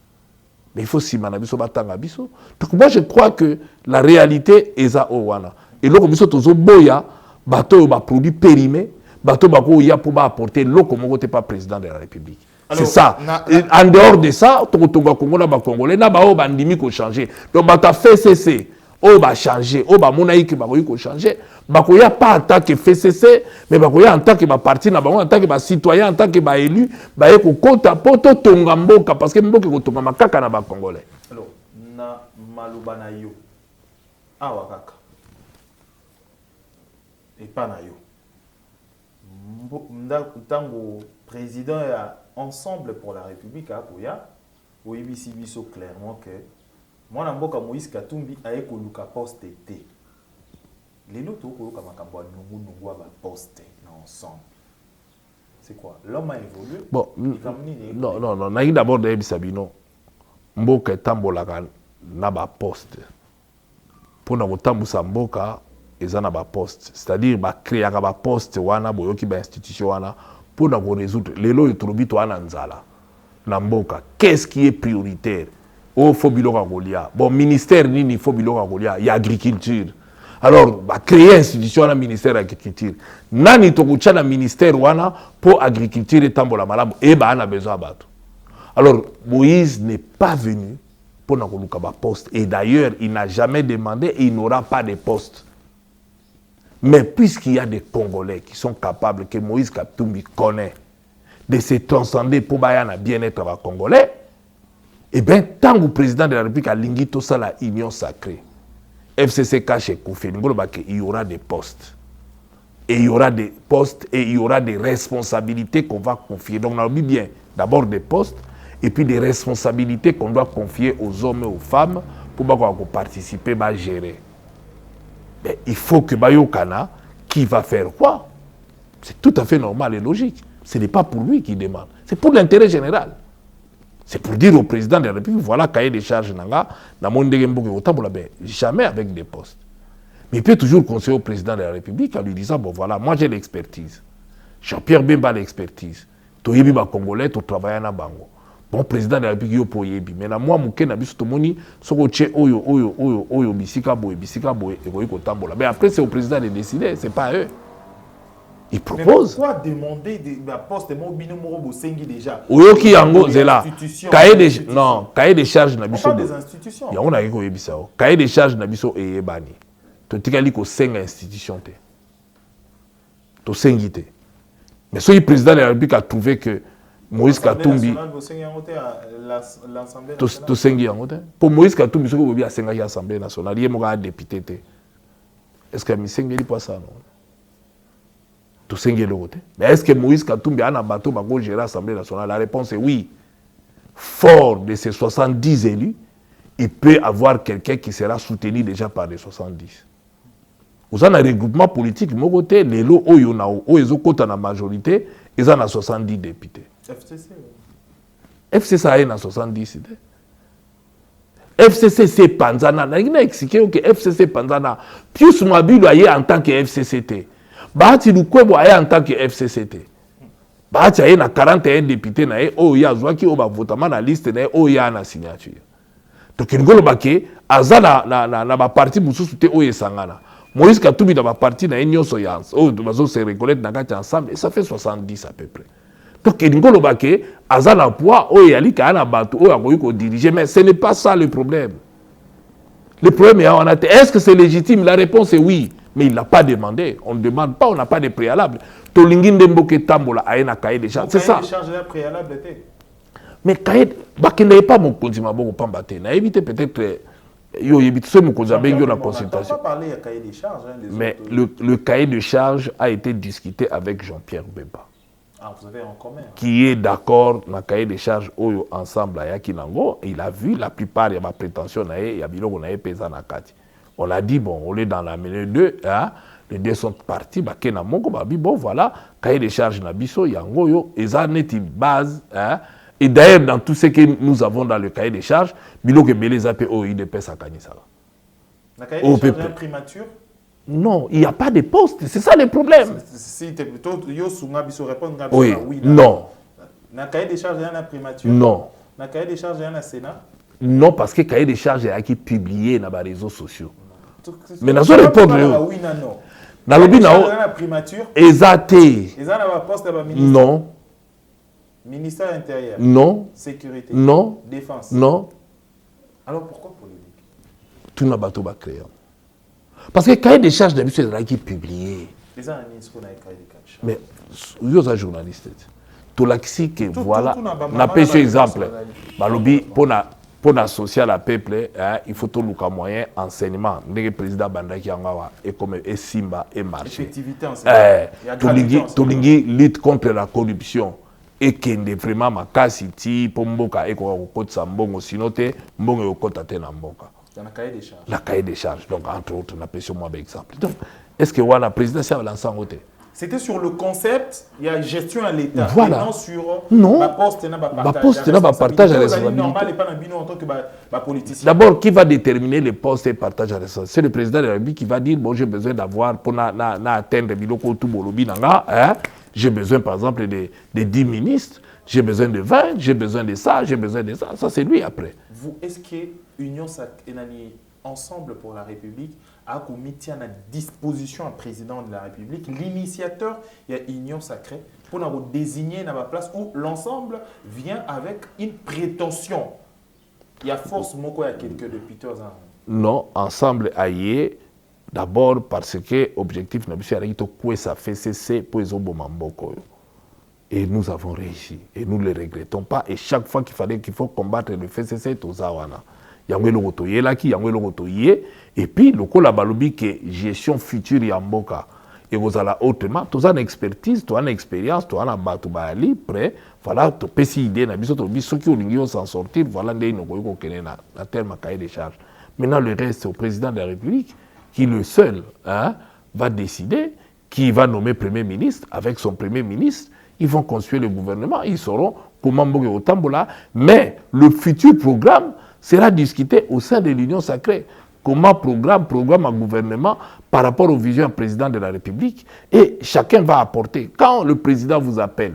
Speaker 1: Mais il faut s'y manier, biso batanga biso. Donc moi je crois que la réalité est à Owana. Et là, biso tozo boya, bateau ba produit périmé, bateau ba ko ya pour apporter l'eau comme on n'était pas président de la République. C'est ça. En dehors de ça, togotonga Congo na ba Congolais na ba o bandimi ko changer. Donc bata fait cesser. Oh bah changer, oh bah monaïque bah ko changer, bah ko ya pas en tant que FCC, mais bah ko ya en tant que bah parti na bango en tant que bah citoyen, en tant que bah élu, bah ko kota poto tonga mboka parce que mboka ko tonga makaka na ba Congolais.
Speaker 2: Alors na malobana yo Ah, wakaka. Et pas na yo. Tango président ya Ensemble pour la République à Apoya, oui, ici, clairement que moi, Namboka Moïse Katumbi a école Luka poste T. Les lots koluka makambo nungu ba poste ensemble. C'est quoi? L'homme a évolué.
Speaker 1: Bon, non, naï d'abord de Sabino. Mboka tambolaka na ba poste. Pour na kotambusa mboka ezana ba poste. C'est-à-dire ba créer ba poste wana boyoki ba institution wana pour na ko résoudre les lots etrobi to wana nzala. Na mboka, qu'est-ce qui est prioritaire? Oh, faut biloka kolia. Bon, ministère nini faut biloka kolia, il y a agriculture. Alors, bah, créer institution à la ministère de l'agriculture. Nani tokucha na ministère wana pour agriculture et tambola malamu et bah on a besoin de bateau. Alors, Moïse n'est pas venu pour na koluka ba poste et d'ailleurs, il n'a jamais demandé et il n'aura pas de poste. Mais puisqu'il y a des Congolais qui sont capables que Moïse Katumbi connaît de se transcender pour bayana bien-être à Congolais, eh bien, tant que le président de la République a lingi tout ça la union sacrée. FCC cache Koufi, il y aura des postes. Et il y aura des postes et il y aura des responsabilités qu'on va confier. Donc on a mis bien d'abord des postes et puis des responsabilités qu'on doit confier aux hommes et aux femmes pour participer à gérer. Mais il faut que Bayokana, qui va faire quoi? C'est tout à fait normal et logique. Ce n'est pas pour lui qui demande, c'est pour l'intérêt général. C'est pour dire au président de la République, voilà, cahier des charges, jamais avec des postes. Mais il peut toujours conseiller au président de la République en lui disant, bon voilà, moi j'ai l'expertise. Jean-Pierre Bemba l'expertise. Toyebi ba Congolais, to travailler na bango. Bon, président de la République, yo po yebi. Mais moi, mouké na biso tomoni, soko che oyo, bisika boye, ekoyi kotambola. Mais après, c'est au président de décider, c'est pas eux. Il propose.
Speaker 2: Mais pourquoi demander des postes déjà?
Speaker 1: Oyoki yango zela. Cahier des charges na biso.
Speaker 2: Des institutions.
Speaker 1: Yango na yeko yebisa. Cahier des charges na biso eyebani. To tikali ko senga institution te. To sengite. Mais ce président de la République a trouvé que Moïse Katumbi to sengi yango te. Pour Moïse Katumbi soko bobi a senga ya Assemblée nationale, yé moka député te. Est-ce que mi sengeli pas ça non? Mais est-ce que Moïse Katumbi a un bateau pour gérer l'Assemblée nationale? La réponse est oui. Fort de ces 70 élus, il peut avoir quelqu'un qui sera soutenu déjà par les 70. Vous avez un regroupement politique, mon côté, les lots où il y a la majorité, ils ont 70 députés.
Speaker 2: FCC.
Speaker 1: FCC a 70 idées. FCC c'est Panzana. Il a expliqué que FCC Panzana, plus Mabilu a en tant que FCCT. Bahati Lukwebo a en tant que FCCT. Bahati a na 41 députés na o ya zwaki o ba votement na liste na o ya na signature. Donc ngolo bake azana na ba parti mususu te o yesangana. Moïse Katumbi dans ba parti na nyonso ya o bazo se reconnaître na kati ensemble et ça fait 70 à peu près. Donc ngolo bake azana poids o yali ka na bato o akoyi ko diriger, mais ce n'est pas ça le problème. Le problème est est-ce que c'est légitime? La réponse est oui. Mais il n'a pas demandé. On ne demande pas, on n'a pas de préalable. Tolingin Demboke Tambola a un cahier de charges. C'est ça. Mais cahier, il n'y a pas mon continent pour Pambate. Il a évité peut-être. Il a évité ce mon la consultation.
Speaker 2: On n'a pas parlé de cahier de charges.
Speaker 1: Mais le cahier de charges a été discuté avec Jean-Pierre Bemba.
Speaker 2: Ah, vous avez en commun.
Speaker 1: Qui est d'accord dans le cahier de charges ensemble à Yakinango. Il a vu la plupart de ma prétention, il y a Biloko na pesa na kati. On a dit, bon, on est dans la mêlée 2, hein, les deux sont partis, bon, voilà, cahier de charges Nabiso, Yangoyo, et ça n'est une base, hein, et d'ailleurs, dans tout ce que nous avons dans le cahier de charges, Bilo que Belé Zapé, oh, il est à Kanisala.
Speaker 2: Le cahier de charges est primature?
Speaker 1: Non, il n'y a pas de poste, c'est ça le problème.
Speaker 2: Si tu es plutôt,
Speaker 1: oui, non.
Speaker 2: Le cahier de charges est une primature?
Speaker 1: Non.
Speaker 2: Le cahier de charges est un Sénat?
Speaker 1: Non, parce que le cahier de charges est publié dans les réseaux sociaux. Mais dans une réponse, dans le bina, exacté. Non.
Speaker 2: Ministère intérieur.
Speaker 1: Non.
Speaker 2: Sécurité.
Speaker 1: Non.
Speaker 2: Défense.
Speaker 1: Non.
Speaker 2: Alors pourquoi polémique?
Speaker 1: Tout n'a pas tout créé. Parce que le cahier de charges d'habitude est publié.
Speaker 2: Les amis, ce qu'on a cahier de charges.
Speaker 1: Mais vous êtes journaliste. Tout l'axi que voilà. On a pêché exemple. Balobi pour pour l'associer à la peuple, hein, il faut tout le moyen enseignement. Le président Bandaki Angawa et comme et Simba et marché.
Speaker 2: Effectivité enseignement.
Speaker 1: Tolingi lutte contre la corruption et qu'il est vraiment ma casse pour Mboka et qu'on côté Sambongo sinon te Mbongo côté te na Mboka. La cahier des charges. Donc entre autres, on appelle sur moi par exemple. Donc est-ce que voilà président ça va lancer en côté?
Speaker 2: C'était sur le concept, il y a gestion à l'État.
Speaker 1: Voilà.
Speaker 2: Et non sur
Speaker 1: non.
Speaker 2: poste et
Speaker 1: partage à responsabilité.
Speaker 2: Normal et pas en tant que politicien.
Speaker 1: D'abord, qui va déterminer les postes et partage à responsabilité? C'est le président de la République qui va dire bon, j'ai besoin d'avoir pour atteindre biloko tout bolobi nanga, hein? J'ai besoin par exemple de 10 ministres, j'ai besoin de 20, j'ai besoin de ça, j'ai besoin de ça. Ça c'est lui après.
Speaker 2: Vous est-ce que Union Ensemble pour la République a commis à disposition un président de la République, l'initiateur, il y a Union Sacrée, pour nous désigner dans la place où l'ensemble vient avec une prétention. Il y a force moko il y a quelques députés.
Speaker 1: Non, ensemble aïe, d'abord parce que l'objectif n'a pas ça fait cesser pour les Obomamboko. Et nous avons réussi. Et nous ne le regrettons pas. Et chaque fois qu'il faut combattre le FCC, tout ça, et puis le coup la balobi que gestion future yamboka et vous allez autrement tout ça une expertise tout une expérience tout un batu bali prêt voilà to pesi idée na biso to biso qui olingi s'en sortir voilà ndé no ko kenena la terme cahier des charges. Maintenant le reste c'est au président de la République qui le seul hein, va décider qui va nommer premier ministre. Avec son premier ministre ils vont construire le gouvernement, ils sauront comment mboge au tambola, mais le futur programme sera discuté au sein de l'Union sacrée. Comment programme un gouvernement par rapport aux visions du président de la République. Et chacun va apporter. Quand le président vous appelle,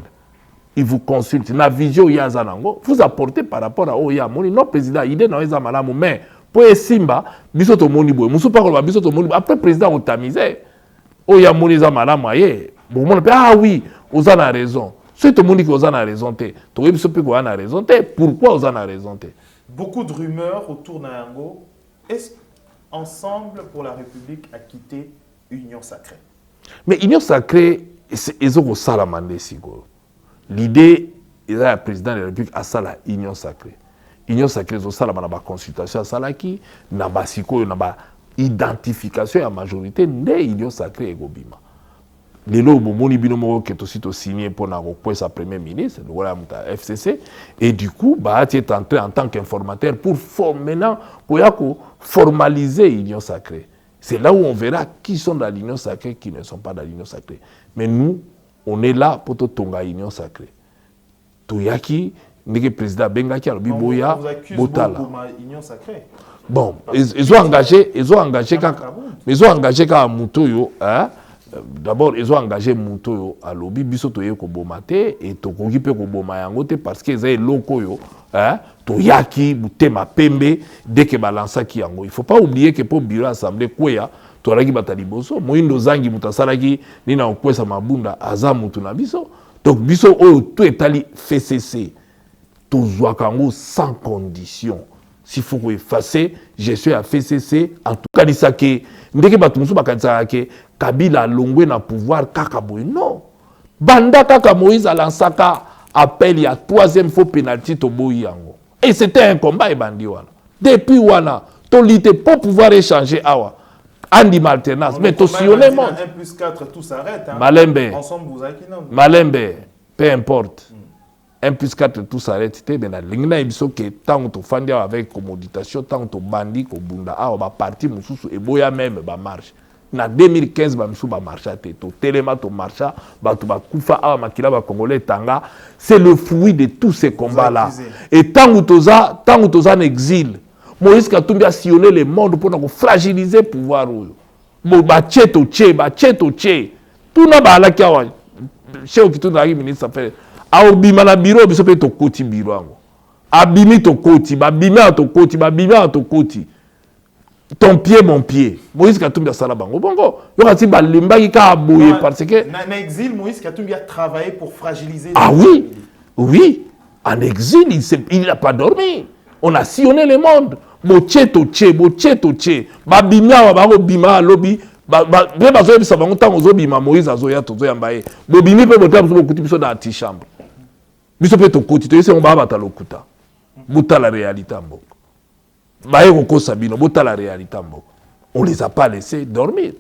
Speaker 1: il vous consulte, la vision Yazanango, vous apportez par rapport à Oya Moni. Non, président, il est dans les amalamu, mais pour Simba, bisoto moni boy, musu pas bisoto moni. Après président, on tamisé. Oya Moni zamalamu aye. Bon, ah oui, vous en avez raison. C'est tout le monde qui vous en a raison. Pourquoi vous en avez raison?
Speaker 2: Beaucoup de rumeurs autour d'Ayango. Est-ce qu'Ensemble pour la République a quitté Union Sacrée?
Speaker 1: Mais Union Sacrée, ils ont salamandé sigo. L'idée, il y a le président de la République à ça la Union Sacrée. Union Sacrée, ils ont salamandé la consultation à Salaki, na basiko, na identification à la majorité de l'Union Sacrée et Gobima. Les lots moni binomo qui est aussi signé pour sa premier ministre, le FCC, et du coup, tu es entré en tant qu'informateur pour maintenant formaliser l'Union sacrée. C'est là où on verra qui sont dans l'Union sacrée et qui ne sont pas dans l'Union sacrée. Mais nous, on est là pour tonga l'Union sacrée. Touyaki, le président Bengaki, Biboya, Botala.
Speaker 2: Union sacrée.
Speaker 1: Bon, ils ont engagé quand Moutoyo, hein. D'abord, ils ont engagé Moutoyo à l'objet bisotoye ko bomate et tokoki pe ko bomayangote parce que les locaux hein toyaki butema pembe dès que balança ki yango. Il faut pas oublier que pour bureau assemblée koya toraki bataliboso moindo zangi mutasalaki nina okwesa mabunda aza mutu na biso. Donc biso o tout etali FCC tozwa kango sans condition. S'il faut effacer, je suis à FCC en tout cas disaki ndeke batumusu bakanisa ke Kabila longwe na pouvoir kakaboy non banda kaka Moïse alansaka appel ya troisième fois penalty to boyi yango et c'était un combat et bandi wana depuis wana to lité pour pouvoir échanger awa andi alternance mais to sillonner monde
Speaker 2: 1+4 tout s'arrête hein.
Speaker 1: Malembe
Speaker 2: ensemble vous avez qui non
Speaker 1: Malembe peu importe 1+4 tout s'arrête te bena lingna ibiso ke tant to fandi avec commoditation tant to bandi ko bunda awa ba parti mususu e boya même ba marche. En 2015, c'est le fruit de tous ces combats-là. Et tant que tu es en exil, Moïse Katumbi a sillonné le monde pour fragiliser le pouvoir. Tout n'a pas la chez qui tout ministre fait. Aobima na bureau, biso pe to koti bureau. Abimi to koti, babima to koti, babima to koti. Ton pied, mon pied. Moïse Katumbi a salabango. Bongo, il y a un limbagi qui a bouillé parce que.
Speaker 2: En exil, Moïse Katumbi a travaillé pour fragiliser.
Speaker 1: Ah oui, oui. En exil, il n'a pas dormi. On a sillonné le monde. Bocheto che. Babimia wa bima lobby. Beba zoe bisa bango tango zo bima Moïse azoya tozo yambaye. Bobimi pe botra biso bokuti biso dans antichambre. Biso pe to koti to yese on ba bata lokuta. Buta la réalité mboko. la réalité. On ne les a pas laissés dormir.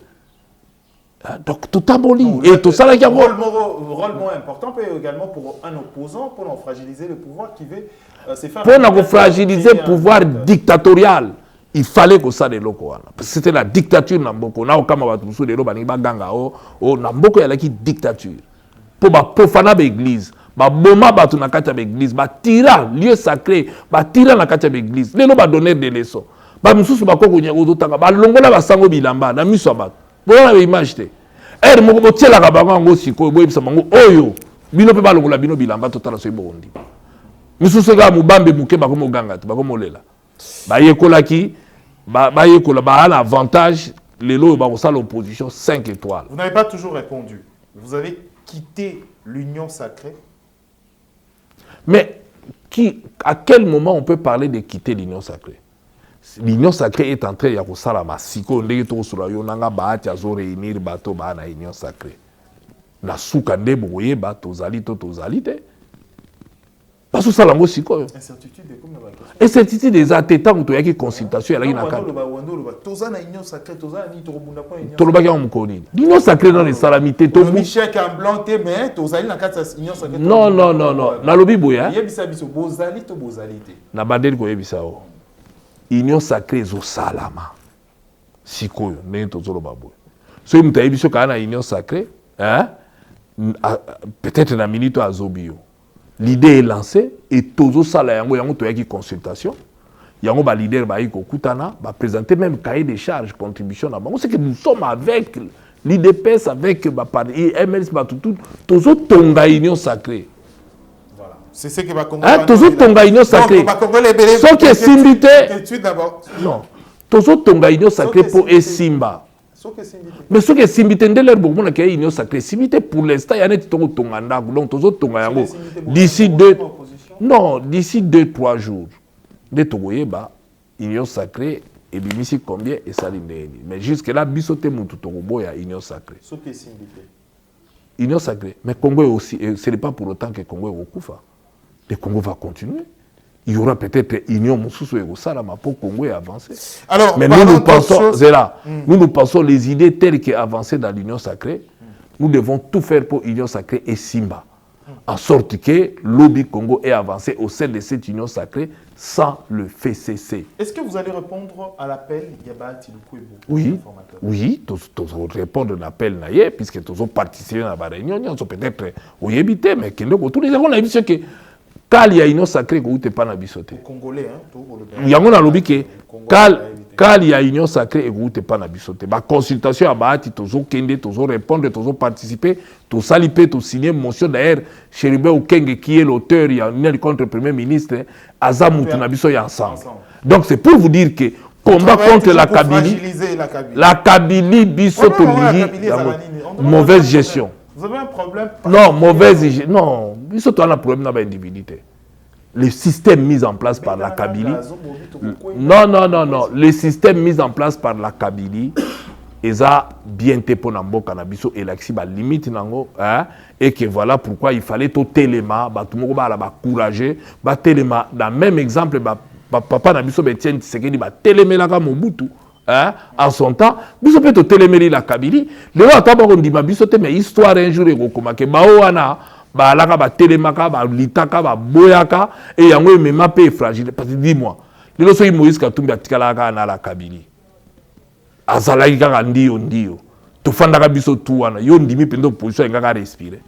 Speaker 1: Donc tout aboli. Et tout ça,
Speaker 2: rôle moins important peut également pour un opposant, pour fragiliser le pouvoir qui veut se faire...
Speaker 1: Pour fragiliser le pouvoir dictatorial, il fallait que ça de loko. Parce que c'était la dictature Namboko. Na okama batusu de loba niba ganga o Namboko ya laki dictature. Pour profana l'église, ba boma batu na kati ya l'église, ba tira lieu sacré, ba tira na kati ya l'église. Lelo ba donner des leçons. Ba mususu ba koko nya ozotanga, ba longola ba sango bilamba na miso ba. Bona ba image te. Moko botiela ka bango ngo siko boyebisa bango oyo bino pe ba longola bino bilamba totala so ibondi. Mususu ga mubambe muke ba ko moganga te ba ko molela. Ba yekolaki ba yekola ba a l'avantage lelo ba ko sala l'opposition 5 étoiles.
Speaker 2: Vous n'avez pas toujours répondu. Vous avez quitté l'union sacrée.
Speaker 1: Mais à quel moment on peut parler de quitter l'union sacrée? L'union sacrée est en train de faire la massiko ndenge to sura yo nanga baati azo réunir bato ba na union sacrée. Na suka nde boye ba tozali te. Parce que ça la siko.
Speaker 2: Incertitude comme na question.
Speaker 1: Incertitude des attentats to yaki consultation yaki na kati.
Speaker 2: Tozana union sacrée, tozana ni to bunda point union.
Speaker 1: Tolobaki en mukoni. L'union sacrée dans les salamité to
Speaker 2: Michel en blanc te mais tozali na kati union sacrée.
Speaker 1: Non. Na lobi boya.
Speaker 2: Yebisa biso bozali to bozali te.
Speaker 1: Na bandeli ko yebisa o. Union sacrée zo salama. Sikoyo ndenge tozoloba boya. So mutu ayebiso kana union sacrée, hein? Peut-être na minute azobio. L'idée est lancée et tozo sala yango toyaki consultation. Yango ba leader ba yiko kutana, ba présenter même cahier de charges, contribution na bango. C'est que nous sommes avec l'IDPS, avec ba parti MLS ba tout tozo tonga union sacrée.
Speaker 2: Voilà. C'est ce que va
Speaker 1: comprendre. Tozo tonga union sacrée. Sauf que simbité. Non. Tozo tonga union sacrée pour Esimba. Mais ce que simbité ndeler beaucoup na ke union sacrée. Simbité pour l'instant ya net tongo tonga ndaku. Donc tozo tonga yango d'ici 2-3 jours. De togoyeba union sacrée et bimisi combien et ça l'indéni. Mais jusque là bisote mutu togobo ya union sacrée.
Speaker 2: Ce que simbité.
Speaker 1: Union sacrée. Mais Congo aussi, ce n'est pas pour autant que Congo est au Koufa. Le Congo va continuer. Il y aura peut-être union Moussoussou et Salama pour Congo et avancer.
Speaker 2: Alors,
Speaker 1: mais nous pensons, Zéla, nous pensons les idées telles qu'avancées dans l'union sacrée. Nous devons tout faire pour l'union sacrée et Simba. En sorte que l'Obi Congo ait avancé au sein de cette union sacrée sans le FCC.
Speaker 2: Est-ce que vous allez répondre à l'appel Yaba Tiluku et
Speaker 1: Oui, tous répondre à l'appel Naye, puisque tous ont participé à la réunion, ils ont peut-être évité, mais tous les gens ont vu que quand il y a une union sacrée, vous n'êtes pas nabisoté.
Speaker 2: Congolais, hein,
Speaker 1: il y a un lobby que quand il y a une union sacrée, vous n'êtes pas nabisoté. La consultation à Bahati, tous ont kende, tous ont répondre, tous ont participé, tous salipé, tous signé motion d'ailleurs. Chéribé Okenge, qui est l'auteur, il y a un contre le Premier ministre, Azam Nabiso est ensemble. Donc c'est pour vous dire que combat contre la Kabylie, la Kabylie, Bisoto mauvaise gestion.
Speaker 2: Vous avez un problème?
Speaker 1: Non, mauvaise gestion. Non, Bisoto a un problème dans l'individualité. Le système mis en place par la Kabylie. Non. Le système mis en place par la Kabylie, ils ont bien été pour Namboka Nabiso et l'axi ba limite nango, hein, et que voilà pourquoi il fallait tout téléma, tout le monde ba courager, ba téléma. Dans le même exemple, papa Nabiso Betien Tshisekedi ba télémé la Mobutu. Hein, en son temps, biso peut tout téléméli la Kabylie. Le roi Tabako dit ma biso te mais histoire un jour et komake baoana. Ba alaka ba telemaka ba litaka ba boyaka et yango mema pe fragile parce que dis-moi le loso Moïse Katumbi atikalaka na la Kabylie azalaki kaka ndio to fandaka biso tu wana yo ndimi pendo position ngaka respirer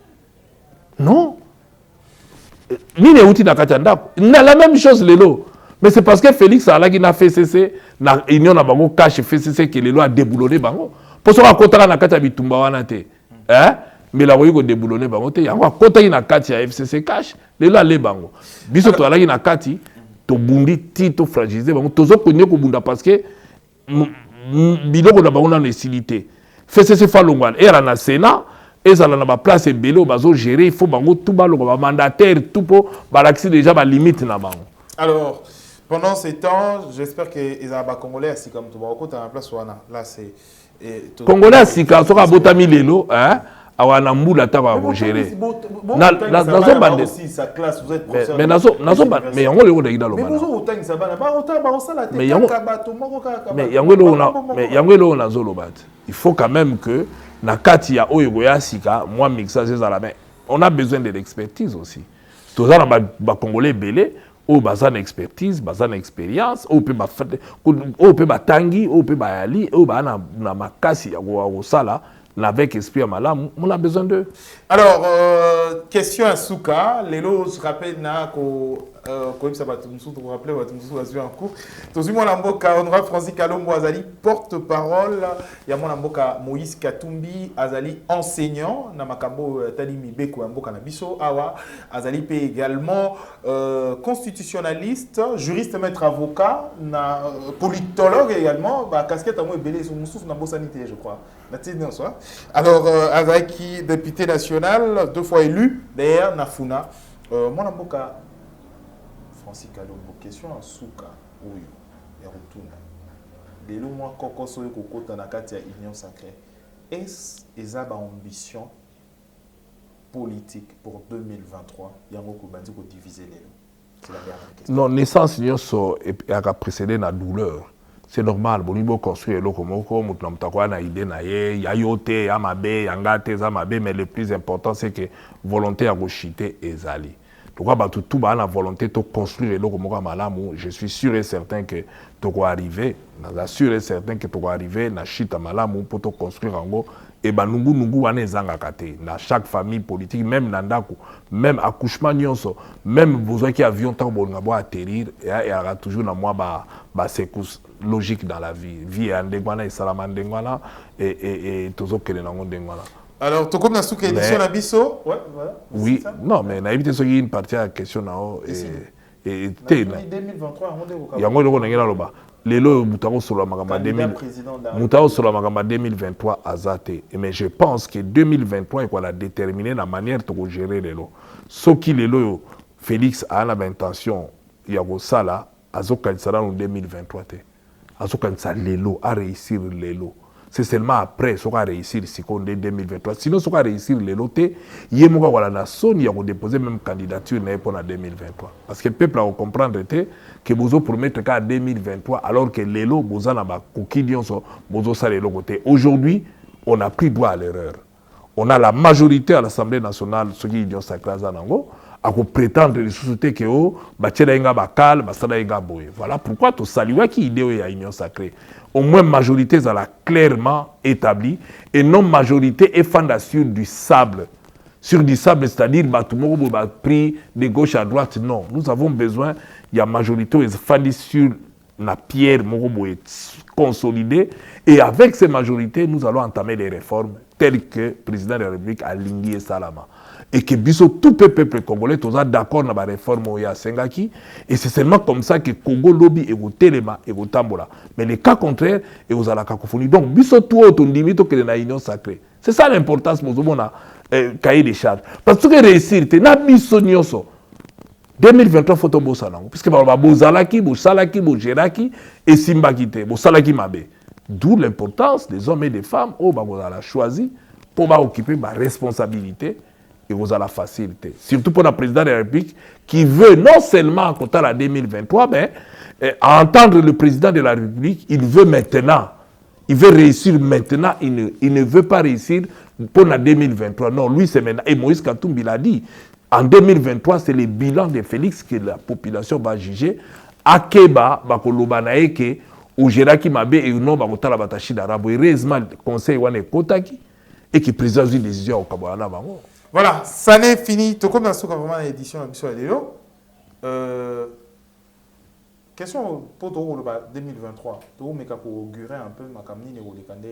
Speaker 1: non nini uti na kati ndako na la même chose lelo mais c'est parce que Félix alaki na FCC na union na bango cache FCC que lelo a déboulonné bango pour ça kotaka na kati bitumba wana te hein. Mais la voyez déboulonné bango te yango akotaki na kati ya FCC cash lelo ale bango biso to alaki na kati to bundi ti to fragiliser bango tozo konye ko bunda parce que biloko na bango na nécessité FCC falongwana era na Sénat ezala na ba place ebelo bazo gérer il faut bango tout baloko ba mandataire tout po balaxi déjà ba limite na bango.
Speaker 2: Alors pendant ces temps j'espère que les Congolais assis comme tout ba okota na place wana là c'est
Speaker 1: Congolais asika soka botami lelo hein. awa na mbula ta ba gérer
Speaker 2: aussi sa classe vous êtes professeur
Speaker 1: mais yango le ko ndakina lo
Speaker 2: mais vous autant ça va pas autant ba osala te
Speaker 1: mais yango le na zolo bat il faut quand même que na kati ya oyo ya sika moi mixage ezala mais on a besoin de l'expertise aussi toza na ba congolais belé o bazana expertise bazana expérience o pe ba tangi o pe ba yali o ba na makasi ya ko sala avec esprit malam, on a besoin d'eux.
Speaker 2: Alors, question à Souka. Lelo se rappelle na ko comme ça va tout vous rappeler va tout nous en cours. Tous mon amboka honorable Francis Kalombo Azali porte-parole, ya mon amboka Moïse Katumbi Azali enseignant na makambo Talimi Beko amboka na biso awa Azali pe également constitutionnaliste, juriste maître avocat na politologue également, ba casquette à moi belé sur mususu na sanité je crois. Alors, Azaki, député national, 2 fois élu, d'ailleurs, Nafuna. Mon amboka, Francis Kalombo, question à Souka, oui, et retourne. Dès le mois, Koko Soye Koko Tanakati à Union Sacrée, est-ce qu'ils ont ambition politique pour 2023? Yango Koubandi ko diviser les lots. C'est la dernière question.
Speaker 1: Non, naissance, il y a précédé la douleur. C'est normal, bon niveau construire le komoko, mutamtakwa na idée na ye, ya yote, ya mabe, ya ngate, za mabe, mais le plus important c'est que volonté à gauchiter ezali. Donc bah tout ba na volonté de construire le komoko malamu, je suis sûr et certain que tu vas arriver, na sûr et certain que tu vas arriver na chita malamu pour te construire ango et bah nungu wana ezanga kate na chaque famille politique même nandako, même accouchement nyonso, même besoin qui avion tant bon ngabo atterrir et il y aura toujours na moi ba secousse logique dans la vie. Vie à Ndengwana et Salamandengwana et Tozo Kelenangondengwana.
Speaker 2: Alors, tu connais ce que édition la biso? Ouais, voilà.
Speaker 1: Oui, non, mais on a évité ce qui est une partie à la question. Et
Speaker 2: 2023,
Speaker 1: il y a un peu les lots Moutao sur la Magamba 2023 à Zate. Mais je pense que 2023 il va déterminer la manière de gérer les lots. Ce qui les lots, Félix a l'intention, il y a ça là, à Zokansala en 2023. Lelo à réussir les lots. C'est seulement après qu'on a réussi en 2023. Sinon, si on a réussi les lots, il y a déposé même candidature pour 2023. Parce que le peuple a compris que vous promettez qu'en 2023, alors que les lots, vous avez des côté. Aujourd'hui, on a pris droit à l'erreur. On a la majorité à l'Assemblée nationale, ceux qui ont sacré à Zanango, à prétendre les sociétés que voilà pourquoi tu salues qui idée à l'Union sacrée. Au moins majorité ça l'a clairement établi et non majorité est fondée sur du sable. Sur du sable, c'est-à-dire tout le monde a pris de gauche à droite. Non, nous avons besoin, il y a majorité fondée sur la pierre consolidée et avec ces majorités, nous allons entamer des réformes telles que le président de la République a ligné Salama. Et que tout peuple congolais est d'accord avec la réforme de Sengaki. Et c'est seulement comme ça que Congo lobby est au téléma et au tambola. Mais le cas contraire est aux la cacophonie. Donc, biso tout autant limite que la union sacrée. C'est ça l'importance de mon cahier des charges. Parce que réussir, tu n'as biso nyoso. 2023 faut tomber ça non. Puisque par bozalaki, bosalaki, bogeraki et simbakite, bosalaki mabe. D'où l'importance des hommes et des femmes au la choisi pour occuper ma responsabilité. Et vous avez la facilité. Surtout pour le président de la République qui veut non seulement compter la 2023, mais à entendre le président de la République, il veut maintenant. Il veut réussir maintenant. Il ne veut pas réussir pour la 2023. Non, lui c'est maintenant. Et Moïse Katumbi l'a dit. En 2023, c'est le bilan de Félix que la population va juger. Akeba, Bakolobanaeke, ou Géraki Mabe et non Bakotala Batachi d'Arabo. Heureusement, le conseil Wane Kotaki et qui présente une décision au Kabana Bango.
Speaker 2: Voilà, ça n'est fini. Tout comme dans ce vraiment l'édition de Lélo. Question pour 2023. Tout le pour augurer un peu ma camine ou les candidats.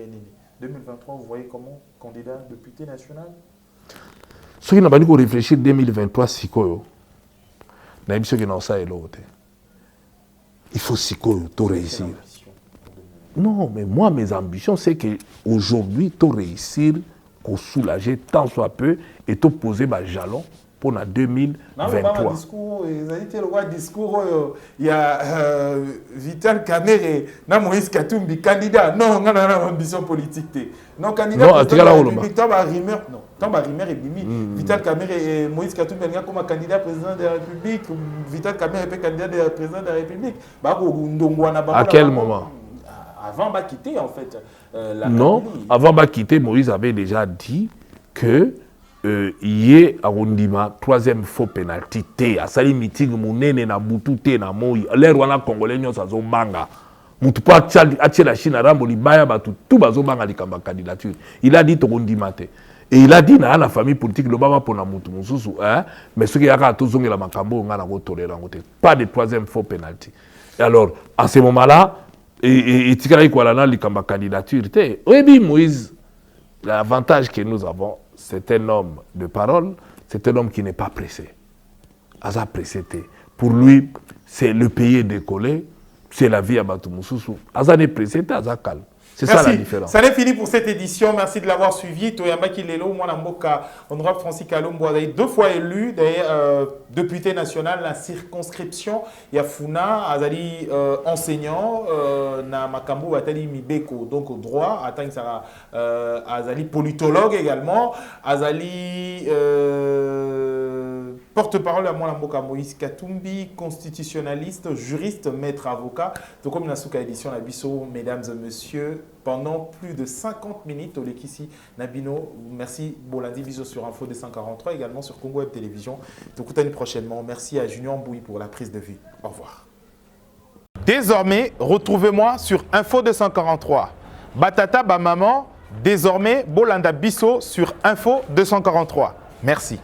Speaker 2: 2023, vous voyez comment candidat député national?
Speaker 1: Ceux qui n'ont pas dit qu'on réfléchit 2023, c'est quoi? Il faut tout réussir. Non, mais moi, mes ambitions, c'est qu'aujourd'hui, tout réussir, qu'on soulager tant soit peu et tout poser ma jalon pour la 2023.
Speaker 2: Il y a Vital Kamerhe, Moïse Katumbi, candidat. Non, on a une ambition politique. Non, candidat de la République, Vital Kamerhe et Moïse Katumbi comme candidat président de la République. Vital Kamerhe est candidat de président de la République.
Speaker 1: À quel moment?
Speaker 2: Avant de quitter, en fait.
Speaker 1: Non, avant de quitter, Moïse avait déjà dit que y a un troisième faux pénalty. À sali meeting, mounene na butute na moi. L'air wana congolais nyo sa zobanga. Mutupa atie la Chine rambo libaya batu tout bazobanga likamba candidature. Il a dit tokondimate. Et il a dit na la famille politique le baba pona mutu mususu hein, mais ce qui a ka tozongela makambo nga na ko tolera ngote. Pas de troisième faux pénalty. Et alors à ce moment-là et tikala ikwala na likamba candidature té. Oyebi Moïse, l'avantage que nous avons, c'est un homme de parole, c'est un homme qui n'est pas pressé. Aza pressé. Pour lui, c'est le pays décollé, c'est la vie à Batumoussou. Aza n'est pressé, Aza calme. C'est ça la différence.
Speaker 2: Ça n'est fini pour cette édition. Merci de l'avoir suivi. Toyamba Kilelo, moi, Mboka, honorable Francis Kalombo, deux fois élu, député national, la circonscription, Yafuna, Azali enseignant, na Makambo, Atali Mibeko, donc au droit, Azali politologue également, Azali porte-parole à moi, Mboka Moïse Katumbi, constitutionnaliste, juriste, maître avocat. Donc, comme la Souka édition, la Bisso, mesdames et messieurs, pendant plus de 50 minutes, Olekisi Nabino, merci Bolandi Biso sur Info 243, également sur Congo Web Télévision. Donc, prochainement. Merci à Junior Mbouy pour la prise de vue. Au revoir. Désormais, retrouvez-moi sur Info 243. Batata Bamaman, désormais Bolanda Bisso sur Info 243. Merci.